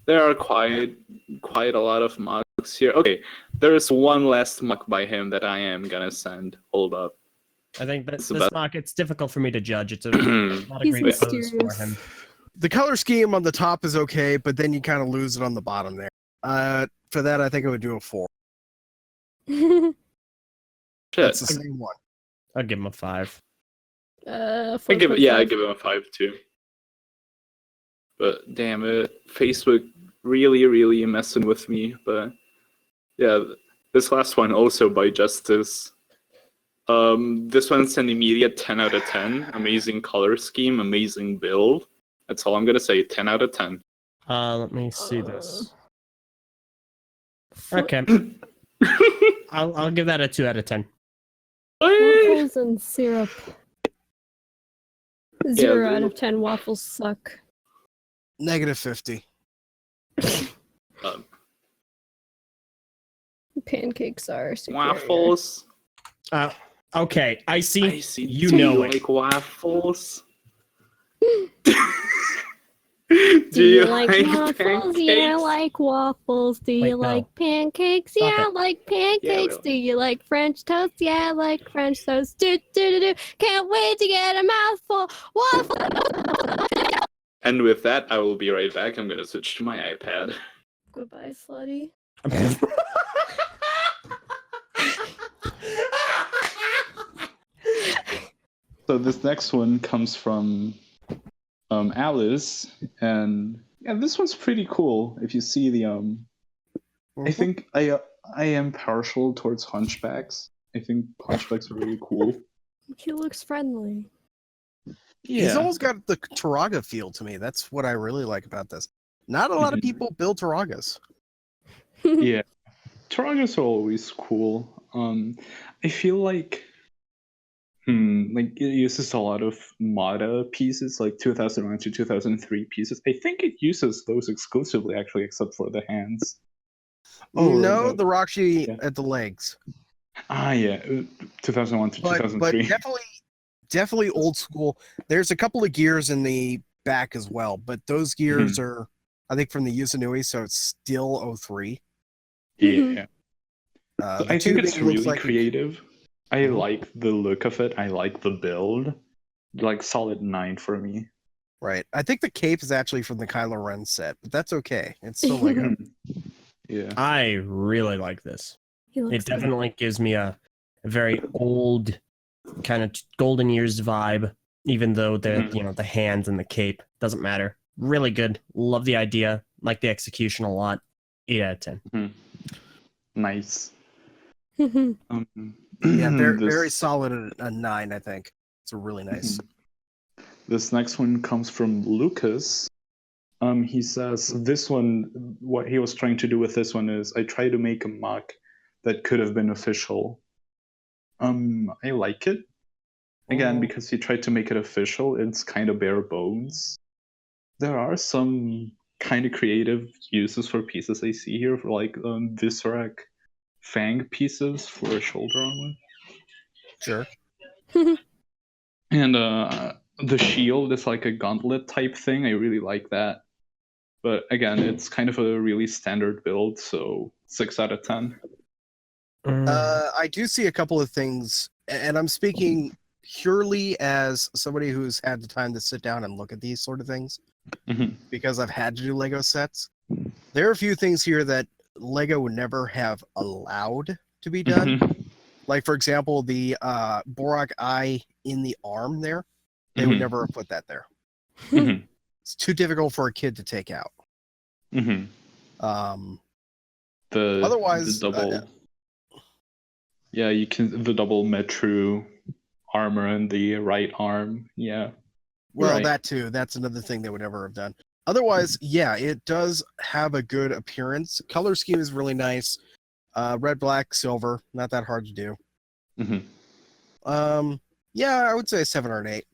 There are quite a lot of mocks here. Okay, there's one last mock by him that I am gonna send. Hold up. I think that It's this about- mock, it's difficult for me to judge. It's not a He's great pose for mysterious. him. the color scheme on the top is okay, but then you kind of lose it on the bottom there. For that, I think I would do a 4. Shit. That's the same one. I'll give him a 5. I give him a 5 too. But damn it, Facebook really messing with me. But yeah, this last one also by Justice. This one's an immediate 10 out of 10. Amazing color scheme, amazing build. That's all I'm gonna say. 10 out of 10. Let me see this. Okay, I'll give that a 2 out of 10. Waffles and syrup. 0 out the- of 10. Waffles suck. -50. Pancakes are superior. Waffles. Okay, Icey, I see. you Do know you it. like waffles? Do you like waffles? pancakes? Yeah, I like waffles. Do you Wait, no. like pancakes? Stop Yeah, I it. like pancakes. really. Do you like French toast? Yeah, I like French toast. Do. Can't wait to get a mouthful. Waffle. And with that, I will be right back. I'm gonna switch to my iPad. Goodbye, slutty. So this next one comes from Alice, and yeah, this one's pretty cool. If you see the I think I am partial towards hunchbacks. I think hunchbacks are really cool. He looks friendly. He's almost got the Taraga feel to me. That's what I really like about this. Not a lot of people build Taragas. Yeah, Taragas are always cool. I feel like it uses a lot of MODA pieces, like 2001 to 2003 pieces. I think it uses those exclusively, actually, except for the hands. No, the Rahkshi at the legs. Yeah, 2001 to 2003. But definitely old school. There's a couple of gears in the back as well, but those gears are, I think, from the Yusanui, so it's still 03. Yeah. I think it's tubing really looks like creative. I like the look of it. I like the build. Like solid 9 for me. Right. I think the cape is actually from the Kylo Ren set, but that's okay. It's still Lego. Yeah. I really like this. It definitely gives me a very old kind of golden years vibe, even though the hands and the cape doesn't matter. Really good. Love the idea. Like the execution a lot. 8 out of 10. Nice. Yeah, very solid at a 9, I think. It's really nice. This next one comes from Lucas. He says this one, what he was trying to do with this one is I try to make a mock that could have been official. I like it. Again, because he tried to make it official, it's kind of bare bones. There are some kind of creative uses for pieces I see here, for like Viscerac Fang pieces for shoulder armor. Sure. And the shield is like a gauntlet type thing. I really like that. But again, it's kind of a really standard build, so 6 out of 10. I do see a couple of things, and I'm speaking purely as somebody who's had the time to sit down and look at these sort of things, because I've had to do Lego sets. There are a few things here that Lego would never have allowed to be done. Like, for example, the Borak eye in the arm there. They would never have put that there. It's too difficult for a kid to take out. Otherwise, the double, you can the double Metru armor in the right arm. Yeah. Well, right. That too. That's another thing they would never have done. Otherwise, yeah, it does have a good appearance. Color scheme is really nice. Red, black, silver. Not that hard to do. Yeah, I would say 7 or an 8.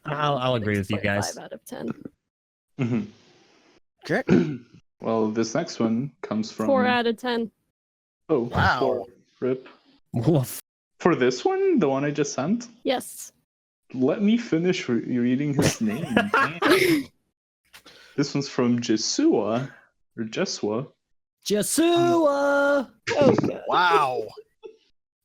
I'll agree with you guys. 5 out of 10. Okay. Well, this next one comes from 4 out of 10. Oh, wow. 4. Rip. Woof. For this one, the one I just sent? Yes. Let me finish reading his name. This one's from Jesua, or Jesua. Jesua! Oh, God. Wow.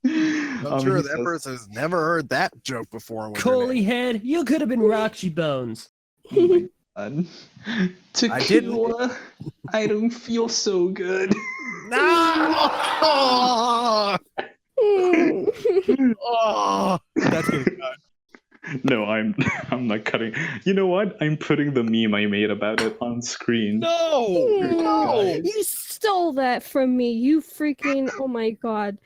I'm sure he that says- person has never heard that joke before. Coley head, you could have been Rahkshi Bones. Tequila, I don't feel so good. No! Oh, that's gonna cut. No, I'm not cutting. You know what? I'm putting the meme I made about it on screen. No! You stole that from me. You freaking. Oh my God.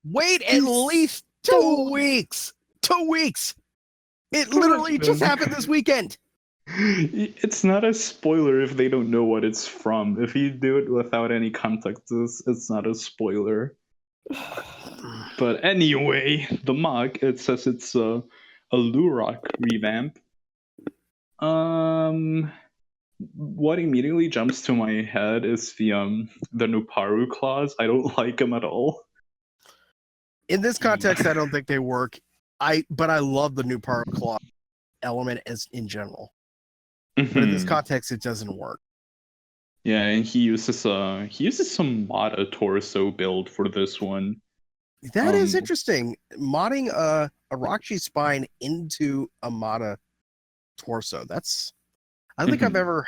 Wait at least 2 weeks. 2 weeks. It literally just happened this weekend. It's not a spoiler if they don't know what it's from. If you do it without any context, it's not a spoiler. But anyway, the MOC, it says it's a Lurok revamp. What immediately jumps to my head is the Nuparu claws. I don't like them at all. In this context, I don't think they work. But I love the new Nuparu claw element as in general. But in this context, it doesn't work. Yeah, and he uses some MODA torso build for this one. That is interesting. Modding a Rahkshi spine into a MODA torso. I don't think I've ever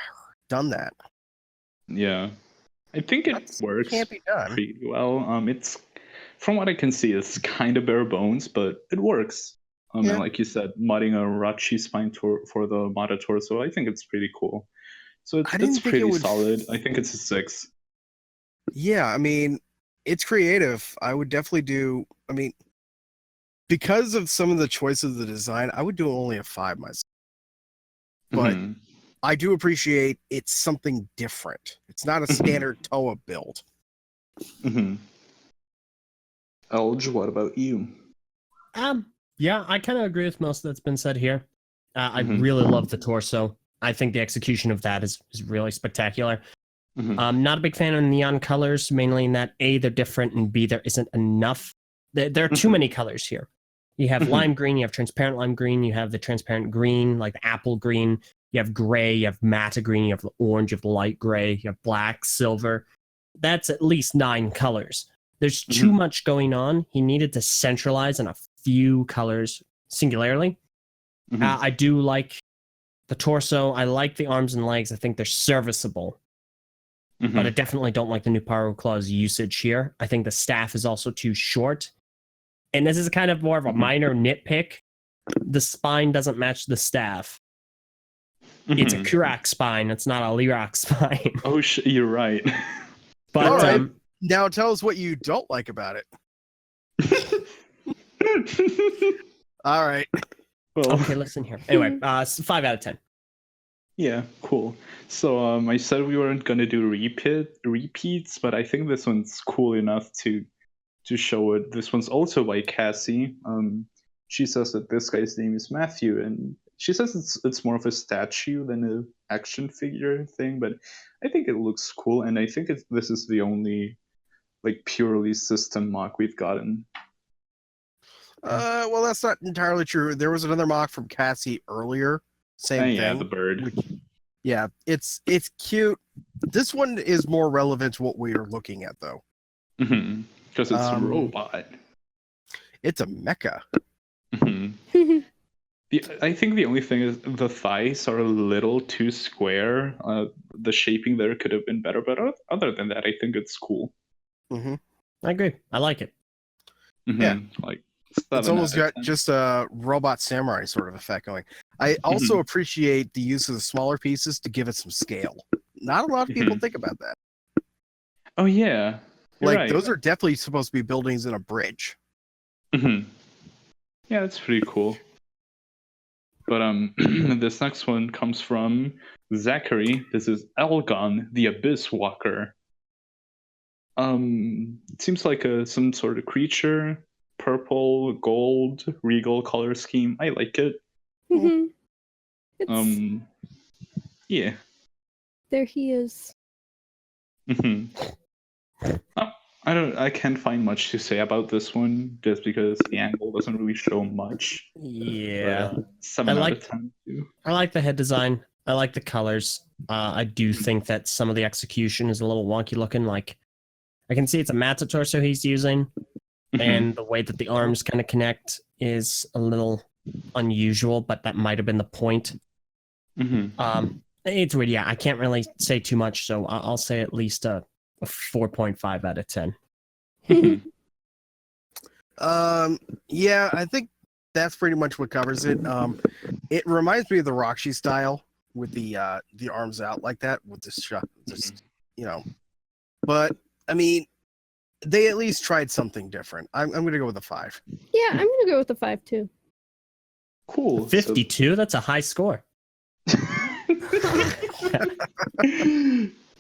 done that. Yeah. I think it works Can't be done. pretty well. It's, from what I can see, it's kind of bare bones, but it works. And like you said, modding a Rahkshi spine for the MODA torso, I think it's pretty cool. So I didn't it's think it pretty would solid. I think it's a 6. Yeah, I mean, it's creative. I would definitely do. I mean, because of some of the choices of the design, I would do only a 5 myself. But Mhm. I do appreciate it's something different. It's not a standard Toa build. Mhm. Elj, what about you? Yeah, I kind of agree with most that's been said here. I Mhm. really love the torso. I think the execution of that is really spectacular. Mhm. I'm not a big fan of neon colors, mainly in that A, they're different, and B, there isn't enough. There are too Mhm. many colors here. You have Mhm. lime green, you have transparent lime green, you have the transparent green, like the apple green, you have gray, you have matte green, you have the orange, you have the light gray, you have black, silver. That's at least 9 colors. There's too Mhm. much going on. He needed to centralize on a few colors singularly. Mhm. I do like the torso. I like the arms and legs. I think they're serviceable, but I Mhm. definitely don't like the new Pyro Claw's usage here. I think the staff is also too short. And this is kind of more of a Mhm. minor nitpick. The spine doesn't match the staff. It's a Mhm. Kurak spine. It's not a Lirak spine. Oh, you're right. But All right. Now tell us what you don't like about it. All right. Well, okay, listen here. Anyway, 5 out of 10. yeah, cool. So I said we weren't gonna do repeats, but I think this one's cool enough to show it. This one's also by Cassie. She says that this guy's name is Matthew, and she says it's more of a statue than an action figure thing, but I think it looks cool, and I think this is the only like purely system mock we've gotten. Well, that's not entirely true. There was another mock from Cassie earlier. Same Yeah, thing. the bird. Yeah, it's cute. This one is more relevant to what we are looking at, though. Because it's a robot. It's a mecha. I think the only thing is the thighs are a little too square. The shaping there could have been better, but other than that, I think it's cool. Mm-hmm. I agree. I like it. Yeah. Like It's almost got just a robot samurai sort of effect going. I also appreciate the use of the smaller pieces to give it some scale. Not a lot of people think about that. Oh yeah, like those are definitely supposed to be buildings in a bridge. Yeah, that's pretty cool. But this next one comes from Zachary. This is Elgon, the Abyss Walker. It seems like some sort of creature, purple, gold, regal color scheme. I like it. Yeah. There he is. I can't find much to say about this one just because the angle doesn't really show much. Yeah. But, 7 out of 10 too. I like the head design. I like the colors. I do think that some of the execution is a little wonky looking. Like, I can see it's a Mata torso he's using, and the way that the arms kind of connect is a little unusual, but that might have been the point. It's weird. Yeah, I can't really say too much, so I'll say at least a 4.5 out of 10. Yeah, I think that's pretty much what covers it. It reminds me of the Rahkshi style with the arms out like that with this shot, But I mean, they at least tried something different. I'm gonna go with a 5. Yeah, I'm gonna go with a 5 too. Cool. 52. That's a high score.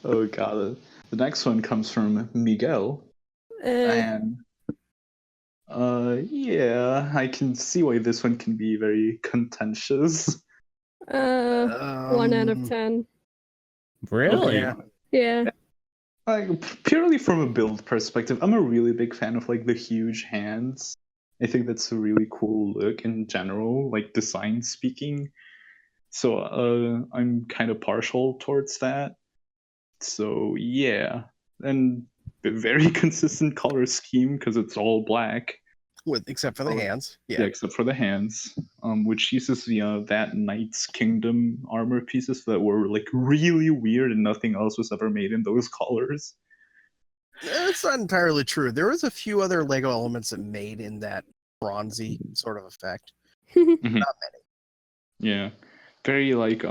Oh god. The next one comes from Miguel. And yeah, I can see why this one can be very contentious. 1 out of 10. Really? Okay. Yeah. Like, purely from a build perspective, I'm a really big fan of like the huge hands. I think that's a really cool look in general, like design speaking. So I'm kind of partial towards that. So yeah, and a very consistent color scheme because it's all black. Except for the hands. Yeah, except for the hands, which uses that Knight's Kingdom armor pieces that were like really weird and nothing else was ever made in those colors. That's not entirely true. There was a few other Lego elements that made in that bronzy sort of effect. Not many. Yeah, very like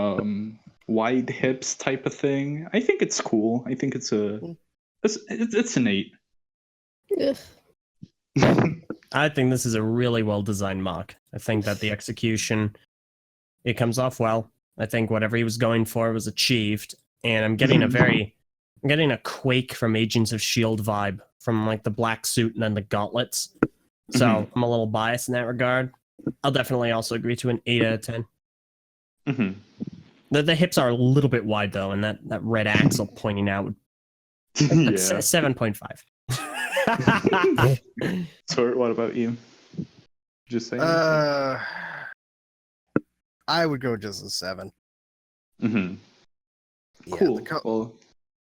wide hips type of thing. I think it's cool. I think it's an 8. Ugh. I think this is a really well designed mock. I think that the execution, it comes off well. I think whatever he was going for was achieved, and I'm getting a Quake from Agents of Shield vibe from like the black suit and then the gauntlets. So I'm a little biased in that regard. I'll definitely also agree to an 8 out of 10. The hips are a little bit wide though, and that red axle pointing out. That's 7.5. Swert, what about you? Just say. I would go just a 7. Yeah, Cool. Well,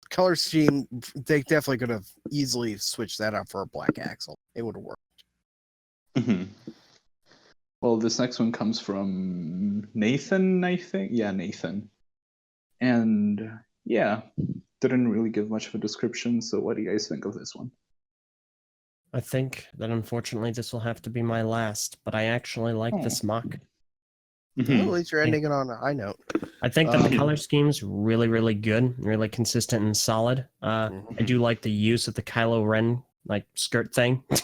Color scheme, they definitely could have easily switched that up for a black axle. It would have worked. Well, this next one comes from Nathan, I think. Yeah, Nathan. And yeah, didn't really give much of a description. So what do you guys think of this one? I think that unfortunately this will have to be my last, but I actually like this mock. Well, at least you're ending it on a high note. I think that the color scheme's really, really good, really consistent and solid. I do like the use of the Kylo Ren like skirt thing. Yeah,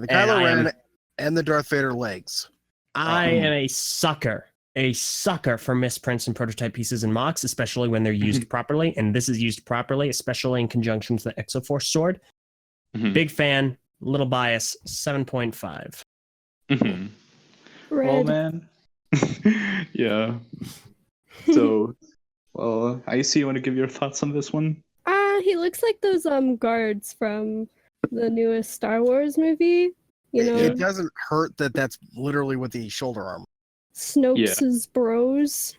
the Kylo Ren and the Darth Vader legs. I am a sucker for misprints and prototype pieces in MOCs, especially when they're used properly. And this is used properly, especially in conjunction with the Exoforce sword. Big fan, little bias, 7.5. Well, man. Yeah. So, well, Icey, you want to give your thoughts on this one? He looks like those guards from the newest Star Wars movie. You know, It doesn't hurt that that's literally with the shoulder armor. Snoke's bros.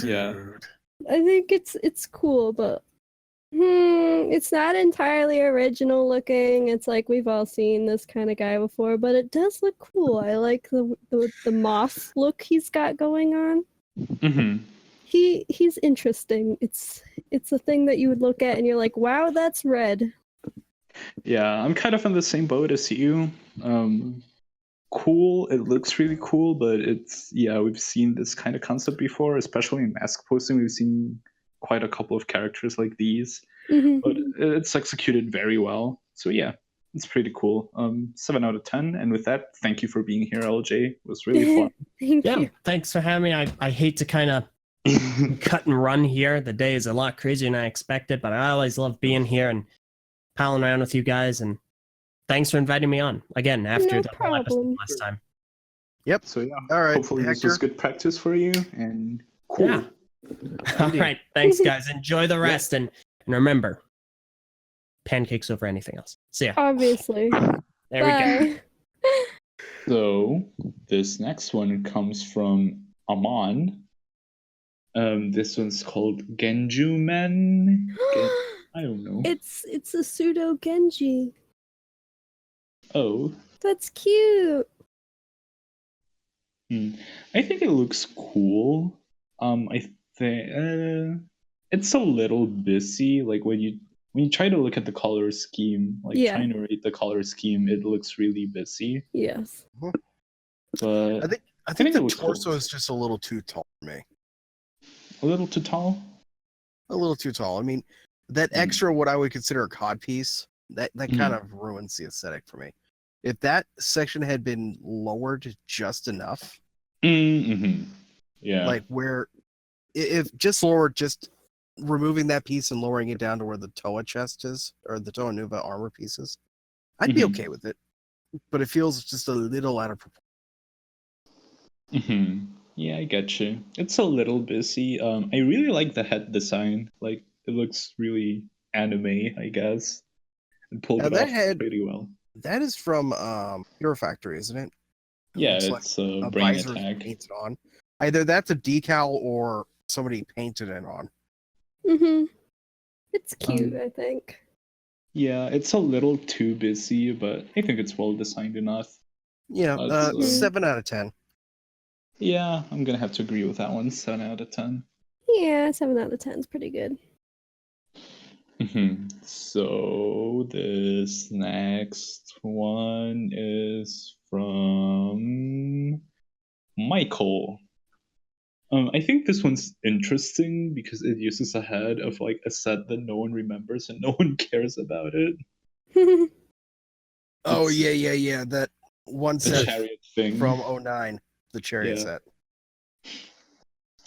Yeah. Dude. I think it's cool, but it's not entirely original looking. It's like we've all seen this kind of guy before, but it does look cool. I like the moth look he's got going on. He's interesting. It's a thing that you would look at and you're like, wow, that's red. Yeah, I'm kind of in the same boat as you. Cool, it looks really cool, but we've seen this kind of concept before, especially in Maskposting. We've seen quite a couple of characters like these, but it's executed very well. So yeah, it's pretty cool. 7 out of 10. And with that, thank you for being here, Eljay. It was really fun. Thank you. Thanks for having me. I hate to kind of cut and run here. The day is a lot crazier than I expected, but I always love being here and palling around with you guys. And thanks for inviting me on again after No the whole episode problem. last time. Yep. So yeah, All right, hopefully this Hector. was good practice for you. And cool. Yeah. All right. Thanks, guys. Enjoy the rest. And remember, pancakes over anything else. See ya. Obviously. There we go. Bye. So this next one comes from Aman. This one's called Genjuman. I don't know. It's a pseudo Genji. Oh. That's cute. I think it looks cool. I think it's a little busy. Like when you try to look at the color scheme, trying to rate the color scheme, it looks really busy. Yes. But I think the it looks torso cool. is just a little too tall for me. A little too tall. A little too tall. I mean, that extra what I would consider a cod piece, that kind of ruins the aesthetic for me. If that section had been lowered just enough, yeah, like where if just lowered, just removing that piece and lowering it down to where the Toa chest is or the Toa Nuva armor pieces, I'd be okay with it. But it feels just a little out of proportion. Yeah, I get you. It's a little busy. I really like the head design. Like it looks really anime, I guess. And pulled it off pretty well. That is from Hero Factory, isn't it? Yeah, looks it's like a brain visor attack. painted on. Either that's a decal or somebody painted it on. It's cute, I think. Yeah, it's a little too busy, but I think it's well designed enough. Yeah, 7 out of 10. Yeah, I'm gonna have to agree with that one. 7 out of 10. Yeah, 7 out of 10 is pretty good. So this next one is from Michael. I think this one's interesting because it uses a head of like a set that no one remembers and no one cares about it. Oh It's yeah. That one the set chariot thing. from 09, the chariot Yeah. set.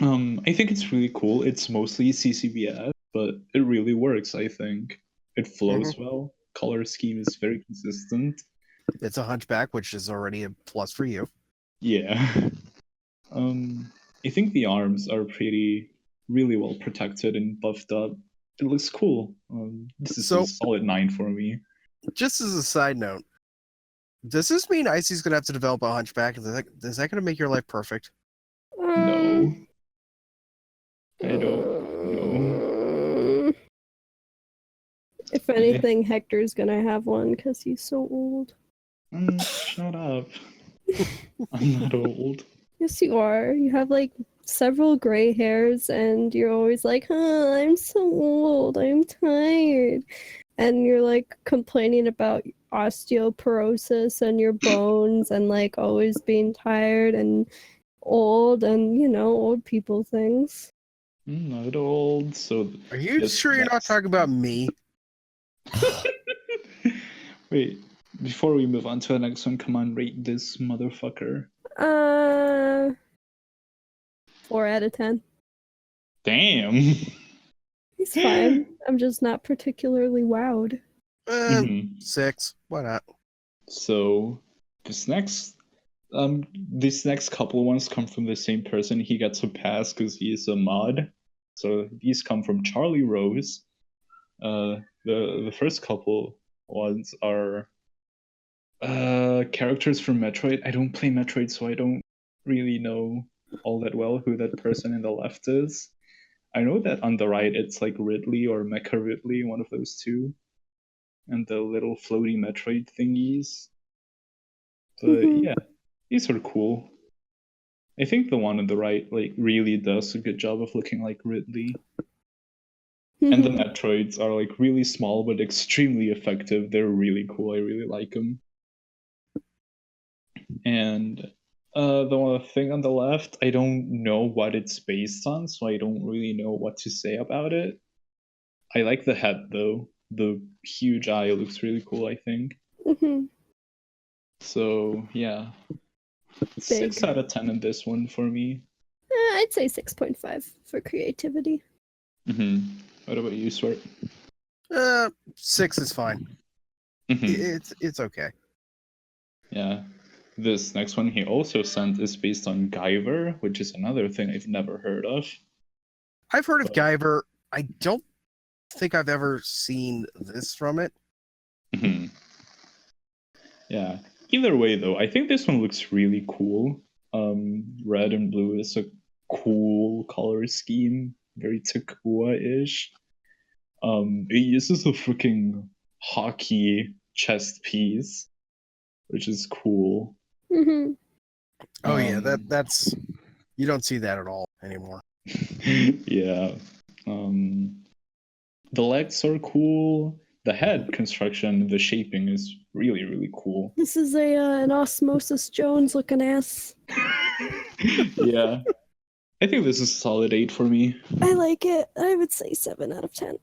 I think it's really cool. It's mostly CCBS, but it really works, I think. It flows well. Color scheme is very consistent. It's a hunchback, which is already a plus for you. Yeah. I think the arms are really well protected and buffed up. It looks cool. This is So- a solid 9 for me. Just as a side note, does this mean Icey's gonna have to develop a hunchback? Is that gonna make your life perfect? No. I don't know. If anything, Hector's gonna have one because he's so old. Shut up. I'm not old. Yes, you are. You have like several gray hairs, and you're always like, I'm so old. I'm tired. And you're like complaining about osteoporosis and your bones and like always being tired and old and, old people things. I'm not old, so. Are you Yes, sure you're not next. talking about me? Wait, before we move on to the next one, come on, rate this motherfucker. 4 out of 10. Damn. He's fine. I'm just not particularly wowed. Mhm. 6. Why not? So this next couple of ones come from the same person. He gets a pass because he is a mod. So these come from Charlie Rose. The first couple ones are characters from Metroid. I don't play Metroid, so I don't really know all that well who that person in the left is. I know that on the right it's like Ridley or Mecha Ridley, one of those two. And the little floaty Metroid thingies. But yeah, these are cool. I think the one on the right like really does a good job of looking like Ridley. And the Metroids are like really small but extremely effective. They're really cool. I really like them. And the one thing on the left, I don't know what it's based on, so I don't really know what to say about it. I like the head though. The huge eye looks really cool, I think. So yeah, 6 out of 10 in this one for me. I'd say 6.5 for creativity. What about you, Swert? 6 is fine. It's okay. Yeah. This next one he also sent is based on Guyver, which is another thing I've never heard of. I've heard of Guyver. I don't think I've ever seen this from it. Yeah. Either way, though, I think this one looks really cool. Red and blue is a cool color scheme, very Takua-ish. It uses a freaking hockey chest piece, which is cool. Oh yeah, that's you don't see that at all anymore. Yeah. The legs are cool. The head construction, the shaping is really, really cool. This is an Osmosis Jones looking ass. Yeah. I think this is a solid 8 for me. I like it. I would say 7 out of 10.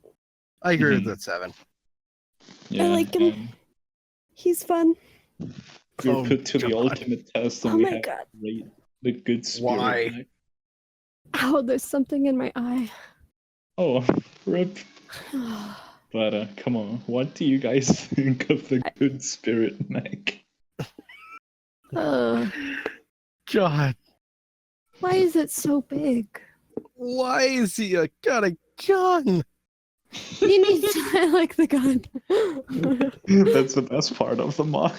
I agree with that 7. Yeah, I like him. and He's fun. we were Oh, put to the God. ultimate test and Oh we my had God. to rate the good spirit. Why? back. Ow, there's something in my eye. Oh, rip. But come on, what do you guys think of the good spirit mech? God, Why is it so big? why is he got a gun? You need to I like the gun. That's the best part of the mock.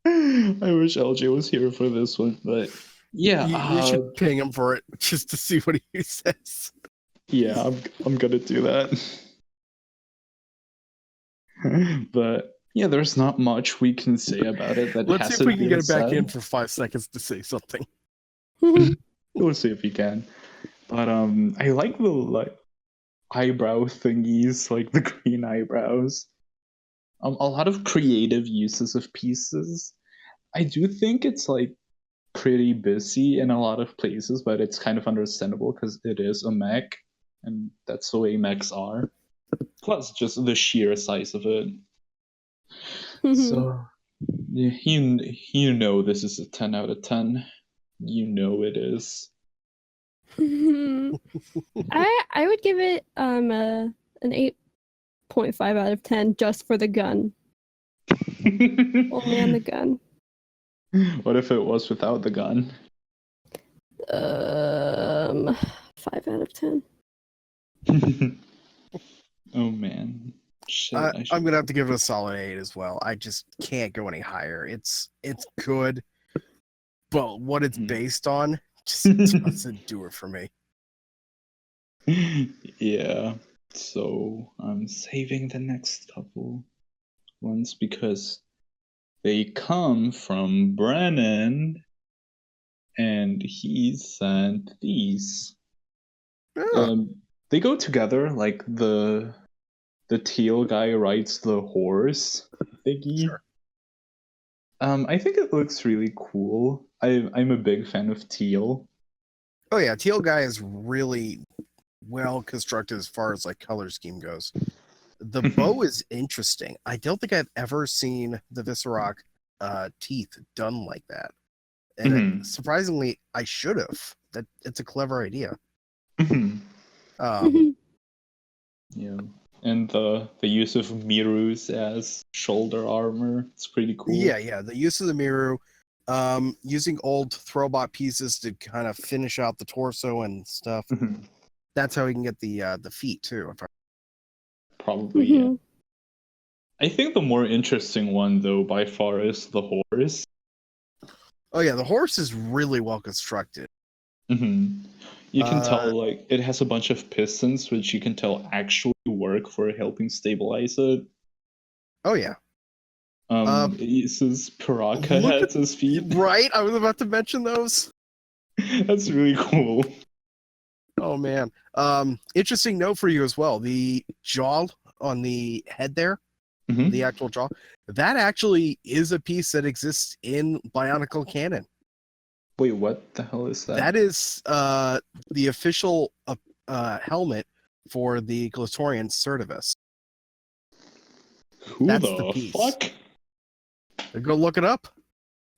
I wish Eljay was here for this one, but yeah, You should ping him for it just to see what he says. yeah, I'm gonna do that. But yeah, there's not much we can say about it. That Let's see if hasn't we can been get it back said. in for 5 seconds to say something. We'll see if we can. But I like the eyebrow thingies, like the green eyebrows. A lot of creative uses of pieces. I do think it's like pretty busy in a lot of places, but it's kind of understandable because it is a mech, and that's the way mechs are. Plus, just the sheer size of it. So, you know this is a 10 out of 10. You know it is. I would give it an 8.5 out of 10 just for the gun. Only on the gun. What if it was without the gun? 5 out of 10. Oh man. Shit, I'm gonna have to give it a solid 8 as well. I just can't go any higher. It's good, but what it's based on just doesn't do it for me. Yeah. So I'm saving the next couple ones because they come from Brennan, and he sent these. Oh, They go together, like the teal guy rides the horse thingy. Sure. I think it looks really cool. I'm a big fan of teal. oh yeah, Teal Guy is really well constructed as far as like color scheme goes. The bow is interesting. I don't think I've ever seen the Viscerock teeth done like that. And surprisingly, I should have. That it's a clever idea. Yeah. And the use of Mirus as shoulder armor, it's pretty cool. Yeah. The use of the Miru, using old throwbot pieces to kind of finish out the torso and stuff. That's how we can get the feet too. Probably, yeah. I think the more interesting one, though, by far, is the horse. Oh yeah, the horse is really well constructed. You can tell, like, it has a bunch of pistons, which you can tell actually work for helping stabilize it. Oh yeah. It uses Paraka heads as feet. Right, I was about to mention those. That's really cool. Oh man. Interesting note for you as well. The jaw on the head there, the actual jaw, that actually is a piece that exists in Bionicle canon. Wait, what the hell is that? That is the official helmet for the Glatorian Certivus. Who That's the the piece. fuck? Go look it up.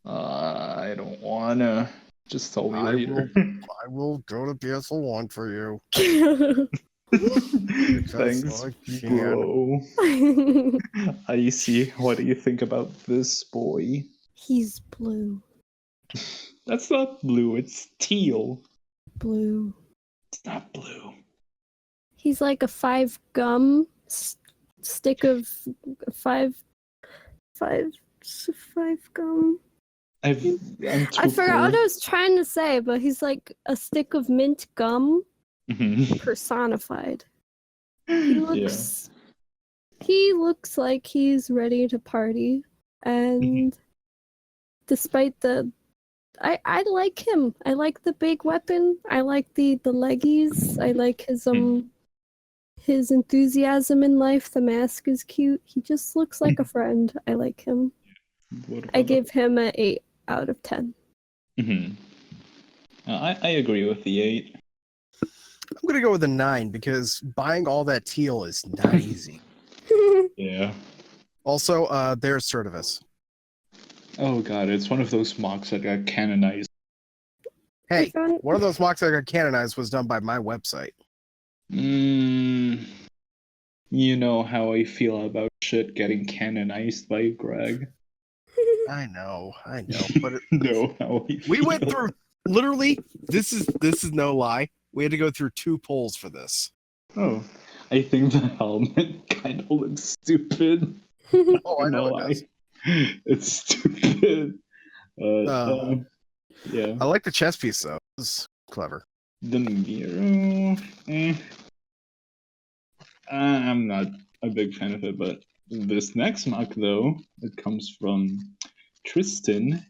I don't wanna. Just tell me later. I will go to PSL1 for you. Thanks, bro. Icey, what do you think about this boy? He's blue. That's not blue, it's teal. Blue. It's not blue. He's like a 5 gum stick of 5 gum. I forgot what I was trying to say, but he's like a stick of mint gum personified. He looks like he's ready to party, and despite the I like him. I like the big weapon. I like the leggies. I like his enthusiasm in life. The mask is cute. He just looks like a friend. I like him. I give him an 8 out of 10. I agree with the 8. I'm gonna go with a 9 because buying all that teal is not easy. Yeah. Also, there's Certivus. Oh god, it's one of those MOCs that got canonized. Hey, one of those MOCs that got canonized was done by my website. You know how I feel about shit getting canonized by Greg. I know, but we went through literally. This is no lie. We had to go through 2 polls for this. Oh, I think the helmet kind of looks stupid. Oh, I know it does. It's stupid. Yeah. I like the chest piece though. It's clever. The mirror. I'm not a big fan of it, but this next MOC though, it comes from Tristan.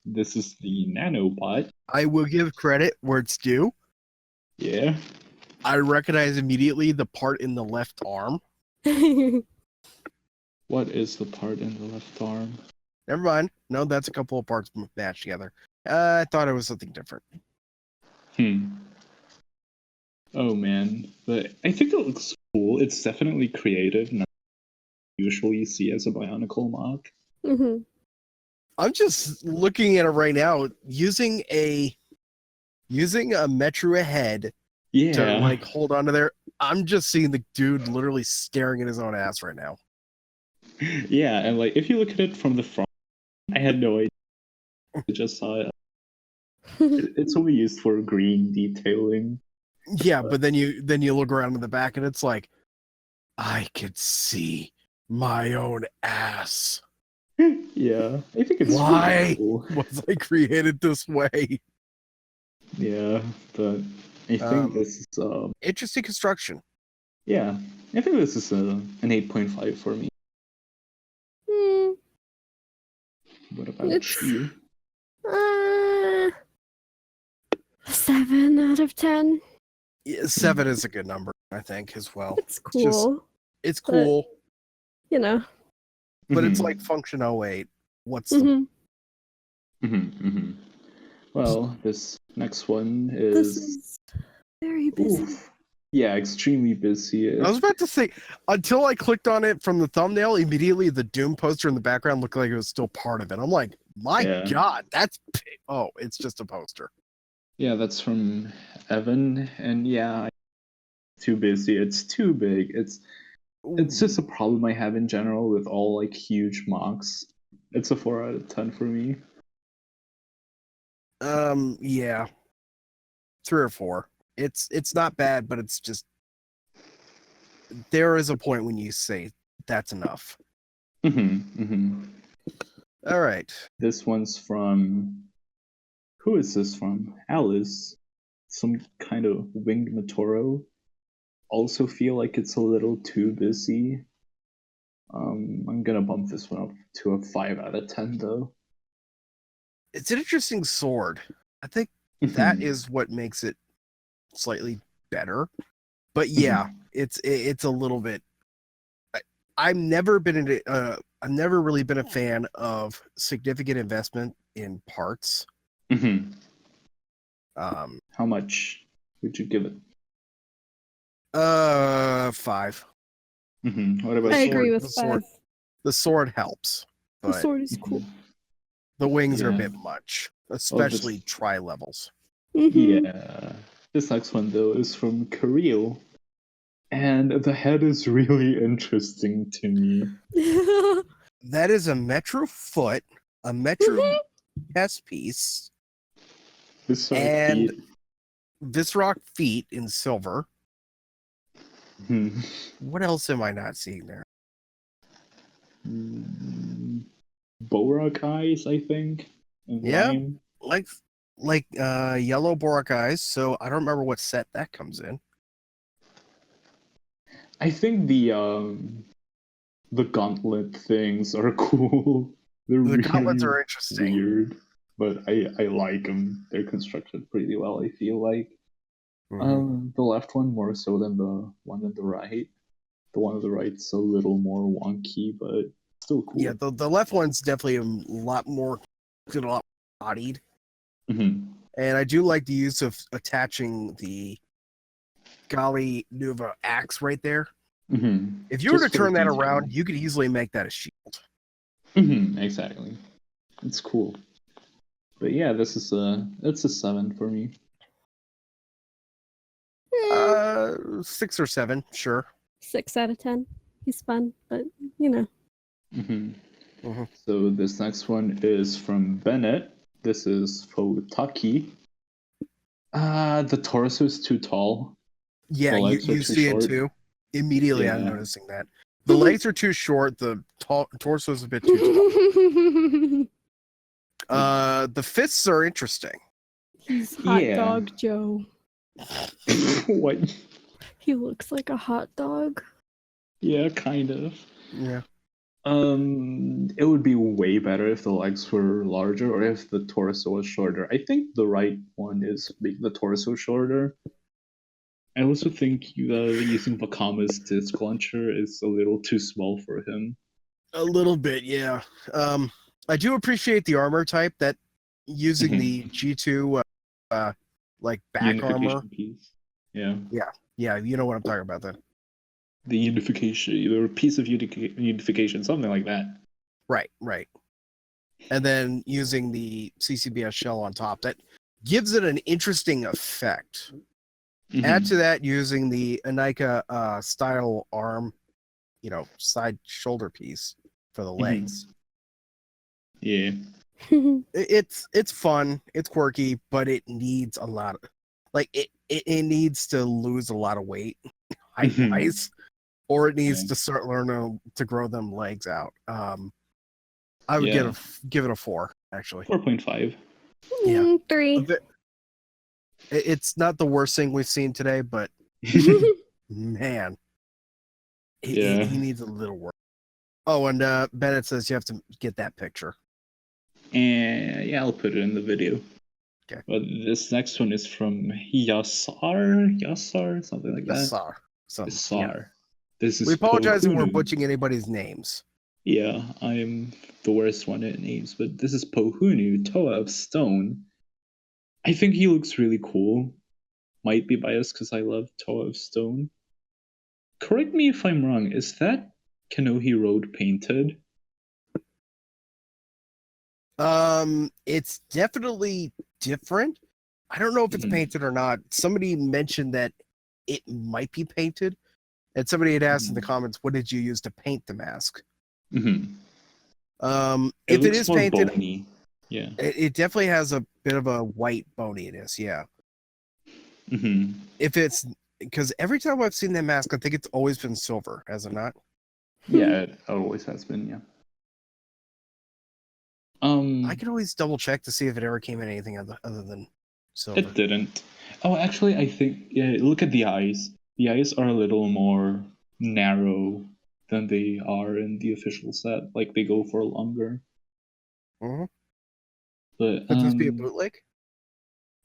This is the nanobot. I will give credit where it's due. Yeah. I recognize immediately the part in the left arm. What is the part in the left arm? Never mind. No, that's a couple of parts matched together. I thought it was something different. Oh man, but I think it looks cool. It's definitely creative, not usually see as a Bionicle mock. Mm-hmm. I'm just looking at it right now, using a Metro head Yeah. to like hold onto there. I'm just seeing the dude literally staring at his own ass right now. Yeah, and like if you look at it from the front, I had no idea. I just saw it. It's only used for green detailing. Yeah, but then you look around in the back and it's like, I could see my own ass. Yeah, I think it's Why really cool. was I created this way? Yeah, but I think this is Interesting construction. yeah, I think this is an 8.5 for me. What about It's- you? 7 out of 10. Yeah, 7 is a good number, I think, as well. It's cool. It's But- cool, You know. but it's Mhm. like function 08. What's Mhm. Well, this next one This is is very busy. oof. Yeah, extremely busy. I was about to say, until I clicked on it from the thumbnail, immediately the Doom poster in the background looked like it was still part of it. I'm like, my Yeah. God, that's oh, it's just a poster. Yeah, that's from Evan, and yeah, too busy. It's too big. It's just a problem I have in general with all like huge mocks. It's a 4 out of 10 for me. Yeah, 3 or 4. It's not bad, but it's just there is a point when you say that's enough. All right. This one's from who is this from? Alice. Some kind of winged Matoro. Also feel like it's a little too busy. I'm gonna bump this one up to a 5 out of 10 though. It's an interesting sword. I think that is what makes it slightly better. But yeah, it's a little bit. I've never really been a fan of significant investment in parts. How much would you give it? 5. What about I sword? agree with the 5. sword. The sword helps, The but sword is cool. the wings are a Yeah. bit much, especially tri levels. Mhm. Yeah. This next one though is from Kirill. And the head is really interesting to me. That is a Metro foot, a Metro chest piece, This and Visrock feet in silver. What else am I not seeing there? Borak eyes, I think. And Yeah. lime. Like yellow Borak eyes. So I don't remember what set that comes in. I think the gauntlet things are cool. They're The really gauntlets are interesting. weird, but I like them. They're constructed pretty well, I feel like. The left one more so than the one on the right. The one on the right's a little more wonky, but still cool. Yeah, the left one's definitely a lot more bodied. And I do like the use of attaching the Gali Nuva axe right there. If you were to turn that around, you could easily make that a shield. Exactly. It's cool. But yeah, it's a 7 for me. 6 or 7, sure. 6 out of 10. He's fun, but you know. So this next one is from Bennett. This is Fotaki. The torso is too tall. Yeah, The you legs are too see short. it too. Immediately, Yeah. I'm noticing that. The legs are too short. The torso is a bit too tall. The fists are interesting. He's hot Yeah. dog Joe. What? He looks like a hot dog. Yeah, kind of. Yeah. It would be way better if the legs were larger or if the torso was shorter. I think the right one is make the torso shorter. I also think using Vakama's disc launcher is a little too small for him. A little bit, yeah. I do appreciate the armor type. That using Mhm. the G2 like back Unification armor. piece. Yeah. Yeah, you know what I'm talking about then. The unification, or piece of unification, something like that. Right. And then using the CCBS shell on top, that gives it an interesting effect. Mhm. Add to that using the Anika style arm, side shoulder piece for the legs. Yeah. It's fun, it's quirky, but it needs a lot of it needs to lose a lot of weight height wise, or it needs to start learning to grow them legs out. I would give it a 4 actually. 4.5. Yeah. 3. It's not the worst thing we've seen today, but man, he needs a little work. Oh, and Bennett says you have to get that picture. And yeah, I'll put it in the video. Okay. But this next one is from Yasar, something like that. Yasar. This is We apologize if we're Pohunu. butchering anybody's names. Yeah, I'm the worst one at names, but this is Pohunu, Toa of Stone. I think he looks really cool. Might be biased because I love Toa of Stone. Correct me if I'm wrong, is that Kanohi Road painted? It's definitely different. I don't know if it's painted or not. Somebody mentioned that it might be painted, and somebody had asked in the comments, "What did you use to paint the mask?" Mm-hmm. If it is more painted, bony. Yeah. it definitely has a bit of a white boniness. Yeah. Mm-hmm. If it's because every time I've seen that mask, I think it's always been silver, has it not? Yeah, it always has been. Yeah. I can always double check to see if it ever came in anything other than silver. It didn't. Oh, actually, I think, yeah, look at the eyes. The eyes are a little more narrow than they are in the official set. Like, they go for longer. Mm-hmm. But, Could this be a bootleg?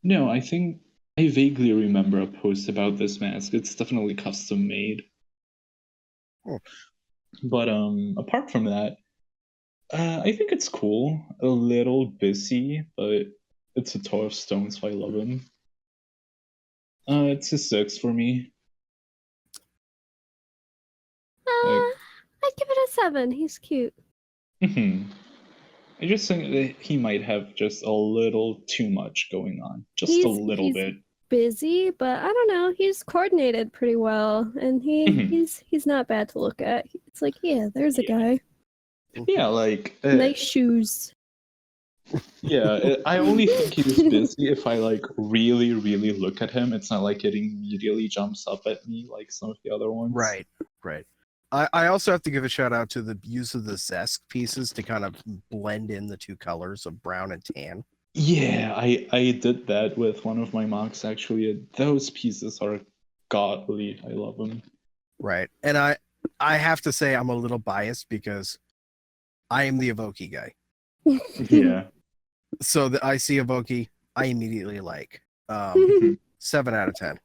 No, I think I vaguely remember a post about this mask. It's definitely custom made. Oh. But, apart from that, I think it's cool. A little busy, but it's a Toa of Stone, so I love him. It's a 6 for me. I'd give it a 7. He's cute. I just think that he might have just a little too much going on. Just a little bit. Busy, but I don't know. He's coordinated pretty well, and he's not bad to look at. It's like, yeah, there's a guy. Yeah, like Nice shoes. Yeah, I only think he's busy if I like really look at him. It's not like it immediately jumps up at me like some of the other ones. Right. I also have to give a shout out to the use of the Zesk pieces to kind of blend in the two colors of brown and tan. Yeah, I did that with one of my MOCs actually. Those pieces are godly. I love them. Right. And I have to say I'm a little biased because I am the Evoki guy. Yeah. So the Icey Evoki I immediately like. 7 out of 10.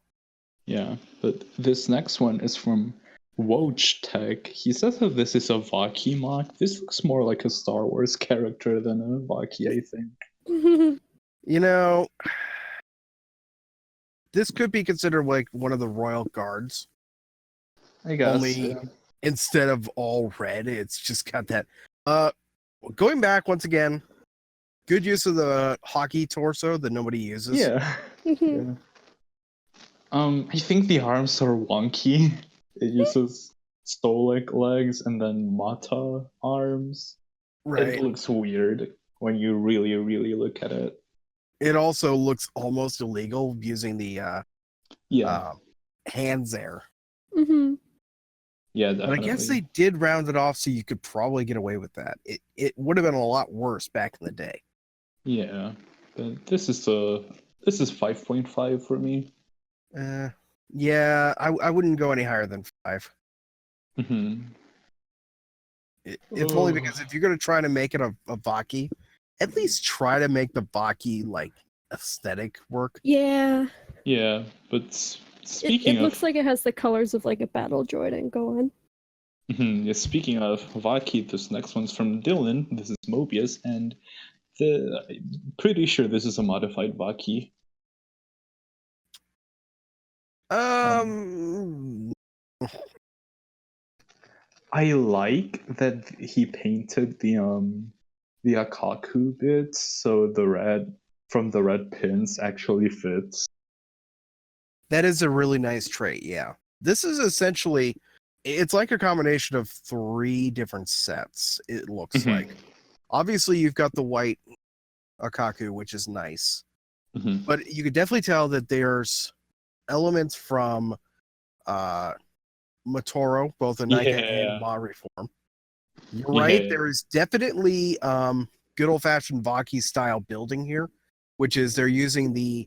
Yeah, but this next one is from Woj Tech. He says that this is a Vaki MOC. This looks more like a Star Wars character than a Vaki, I think. You know, this could be considered like one of the royal guards. I guess. Only instead of all red, it's just got that. Going back once again, good use of the hockey torso that nobody uses. Yeah. Yeah. I think the arms are wonky. It uses Stoic legs and then Mata arms. Right. It looks weird when you really look at it. It also looks almost illegal using the hands there. Mm-hmm. Yeah, But definitely. I guess they did round it off so you could probably get away with that. It would have been a lot worse back in the day. Yeah, but this is 5.5 for me. Yeah, I wouldn't go any higher than 5. Mm-hmm. If only because if you're going to try to make it a Vaki, at least try to make the Vaki like aesthetic work. Yeah. Yeah, but speaking it looks like it has the colors of like a battle droid and go on. Yeah, speaking of Vaki, this next one's from Dylan. This is Mobius, and Pretty sure this is a modified Vaki. I like that he painted the Akaku bits, so the red from the red pins actually fits. That is a really nice trait, yeah. This is essentially, it's like a combination of 3 different sets, it looks Mhm. like. Obviously, you've got the white Akaku, which is nice. Mhm. But you could definitely tell that there's elements from Matoro, both in Nika and Ma Reform. You're right, Yeah. there is definitely good old-fashioned Vaki style building here, which is they're using the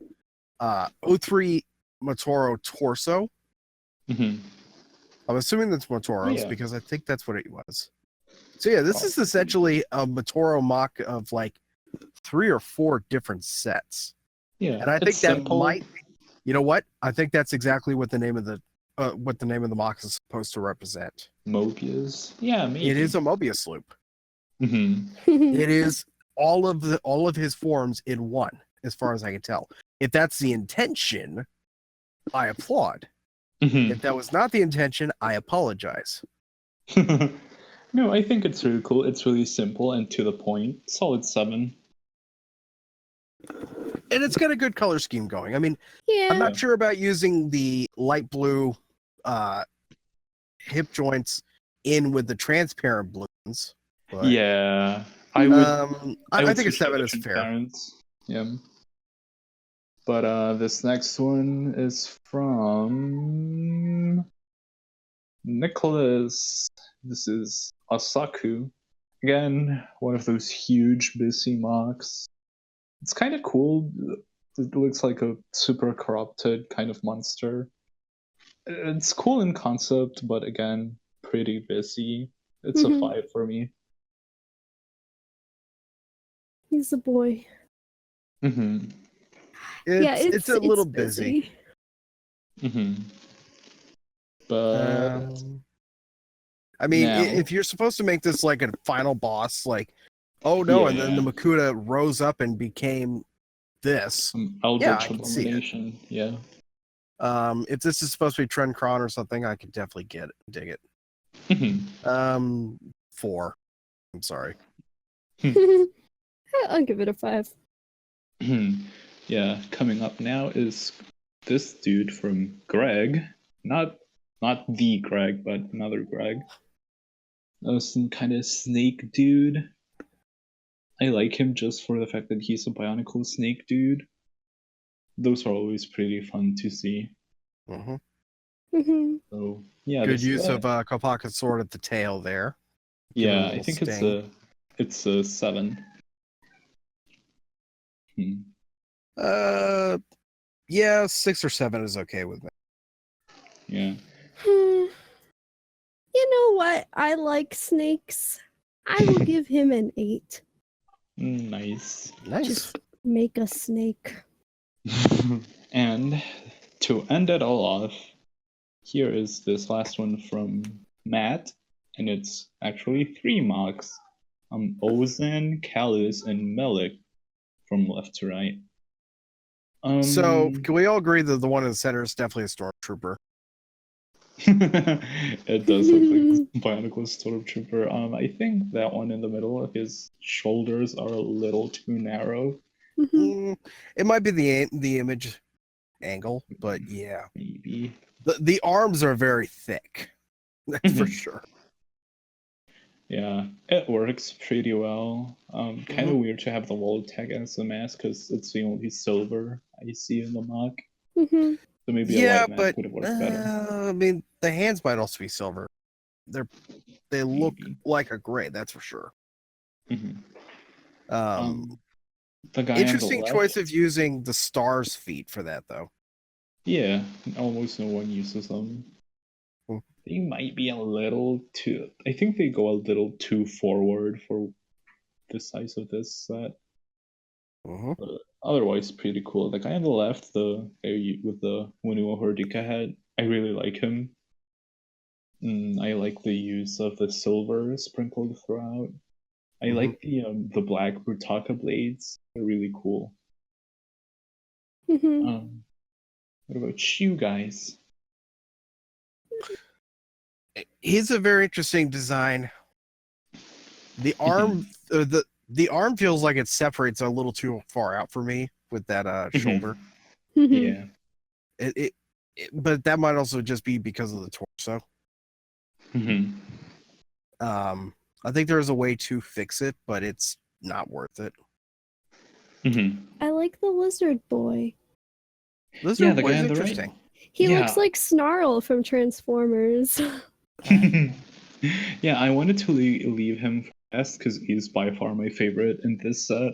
O3 Matoro torso. Mhm. I'm assuming that's Motoro's Yeah. because I think that's what it was. So yeah, this is essentially a Motoro mock of like 3 or 4 different sets. Yeah. And I think it's that simple. might, you know what? I think that's exactly what the name of the mock is supposed to represent. Mobius. Yeah, maybe. It is a Mobius loop. Mhm. It is all of his forms in one, as far as I can tell. If that's the intention, I applaud. Mhm. If that was not the intention, I apologize. No, I think it's really cool. It's really simple and to the point. Solid 7. And it's got a good color scheme going. I mean, Yeah. I'm not sure about using the light blue hip joints in with the transparent blues. But, Yeah, I would. I think a switch to 7 the is fair. transparents. Yeah. But this next one is from Nicholas. This is Asaku. Again, one of those huge busy mocks. It's kind of cool. It looks like a super corrupted kind of monster. It's cool in concept, but again, pretty busy. It's Mhm. a 5 for me. He's a boy. Mm-hmm. It's a little busy. Mm-hmm. But I mean, now- if you're supposed to make this like a final boss, like, oh no, and then the Yeah. Makuta rose up and became this. Eldritch I can see it. abomination. Yeah. If this is supposed to be Trend Kron or something, I could definitely dig it. Mhm. 4. I'm sorry. I'll give it a 5. Yeah. Coming up now is this dude from Greg. Not the Greg, but another Greg. Some kind of snake dude. I like him just for the fact that he's a bionicle snake dude. Those are always pretty fun to see. Mm-hmm. Mm-hmm. So yeah, Good use of Kopaka's sword at the tail there. Give it a Yeah, I little think sting. it's a 7. Yeah, 6 or 7 is okay with me. Yeah. You know what? I like snakes. I will give him an 8. Nice. Nice. Just make a snake. And to end it all off, here is this last one from Matt, and it's actually 3 MOCs. Ozan, Callus, and Melik from left to right. So, can we all agree that the one in the center is definitely a stormtrooper? It does look like Bionicle Stormtrooper. I think that one in the middle, his shoulders are a little too narrow. It might be the image angle, but yeah, Maybe. the arms are very thick. That's for sure. Yeah, it works pretty well. Kind of weird to have the wall tag as a mask because it's the only silver I see in the mock. Mm-hmm. So maybe a white mask would have worked better. I mean, the hands might also be silver. They look Maybe. like a gray, that's for sure. Mhm. Interesting The guy on the left, choice of using the star's feet for that, though. Yeah, almost no one uses them. They might be a little too. I think they go a little too forward for the size of this set. But otherwise, pretty cool. The guy on the left, the guy with the Wunua Hordika head, I really like him. I like the use of the silver sprinkled throughout. I like the black Brutaka blades. They're really cool. Mhm. What about you guys? He's a very interesting design. The arm, the arm feels like it separates a little too far out for me with that shoulder. Mhm. Yeah. But that might also just be because of the torso. Mhm. I think there is a way to fix it, but it's not worth it. Mhm. I like the lizard boy. Lizard Yeah, the Boy's guy on the right. interesting. He Yeah. looks like Snarl from Transformers. Yeah, I wanted to leave him last because he's by far my favorite in this set.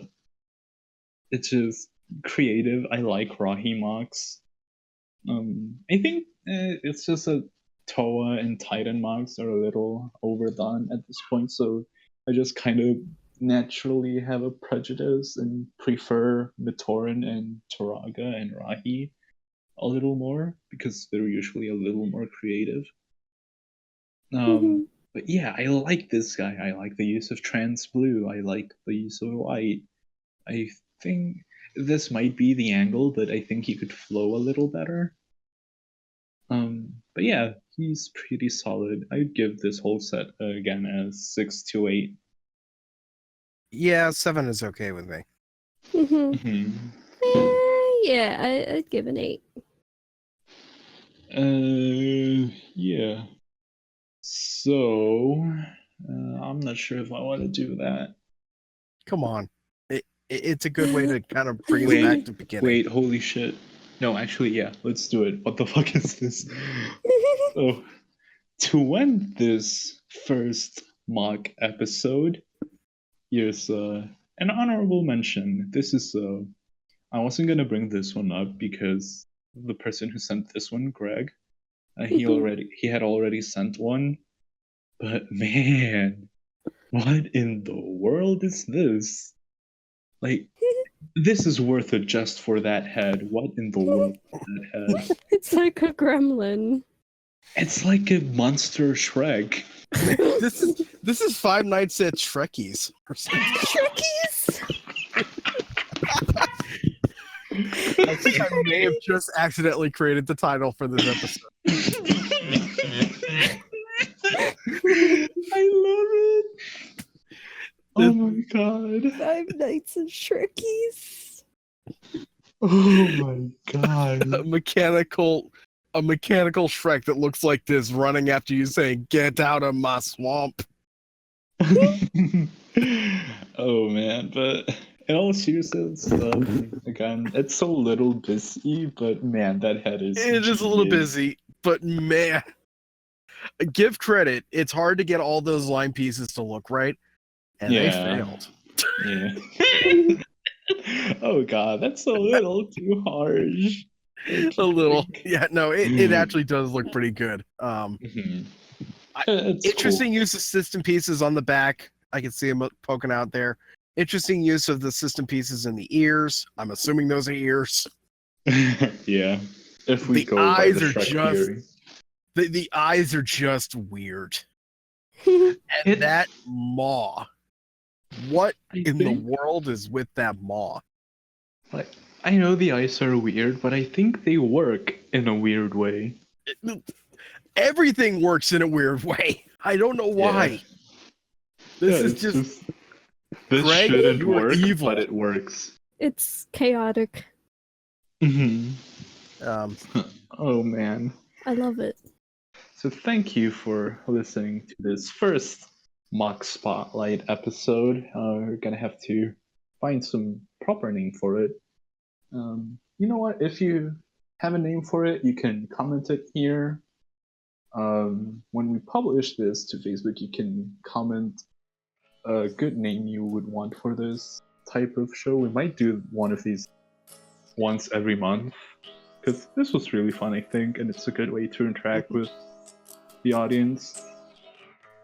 It's just creative. I like Rahi MOCs. I think it's just that Toa and Titan MOCs are a little overdone at this point, so I just kind of naturally have a prejudice and prefer Mitoran and Toraga and Rahi a little more because they're usually a little more creative. Mhm. But yeah, I like this guy. I like the use of trans blue. I like the use of white. I think this might be the angle, but I think he could flow a little better. But yeah, he's pretty solid. I'd give this whole set again as 6 to 8. Yeah, 7 is okay with me. Mhm. Yeah, I'd give an 8. Yeah. So, I'm not sure if I want to do that. Come on. It's a good way to kind of bring us back to the beginning. Wait, holy shit. No, actually, yeah, let's do it. What the fuck is this? So, to end this first mock episode, here's an honorable mention. This is I wasn't gonna bring this one up because the person who sent this one, Greg, he had already sent one. But man, what in the world is this? Like, this is worth it just for that head. What in the world is that head? It's like a gremlin. It's like a monster Shrek. This is Five Nights at SHREKIE'S. or something. Shrekies! I think I may have just accidentally created the title for this episode. I love it. Oh my god. Five Nights at Shrekies. Oh my god. A mechanical Shrek that looks like this running after you saying, "Get out of my swamp." Oh man, but in all seriousness, again, it's so little busy, but man, that head is. It is a little genius. busy, but man, give credit. It's hard to get all those line pieces to look right, and they failed. Yeah. Oh god, that's a little too harsh. A little, yeah. No, it actually does look pretty good. Mhm. Interesting use of system pieces on the back. I can see them poking out there. Interesting use of the system pieces in the ears. I'm assuming those are ears. Yeah. If we The go by eyes the are Shrek just- theory. The eyes are just weird. And that maw. What in the world is with that maw? Like, I know the eyes are weird, but I think they work in a weird way. Everything works in a weird way. I don't know why. This is just this Greg, shouldn't you are work, evil. but it works. It's chaotic. Oh man. I love it. So thank you for listening to this first mock spotlight episode. We're gonna have to find some proper name for it. You know what? If you have a name for it, you can comment it here. When we publish this to Facebook, you can comment a good name you would want for this type of show. We might do one of these once every month because this was really fun, I think, and it's a good way to interact with the audience.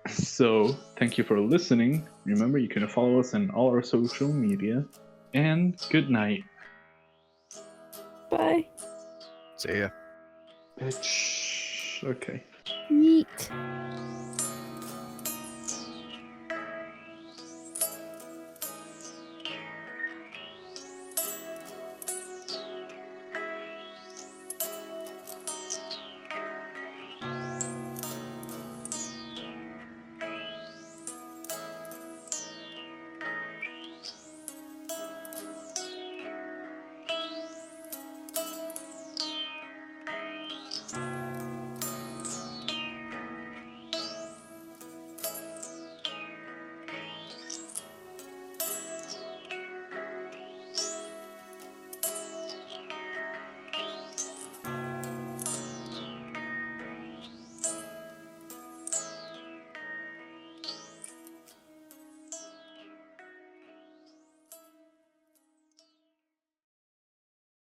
So thank you for listening. Remember, you can follow us on all our social media, and good night. Bye. See ya. Bitch. Okay. Yeet.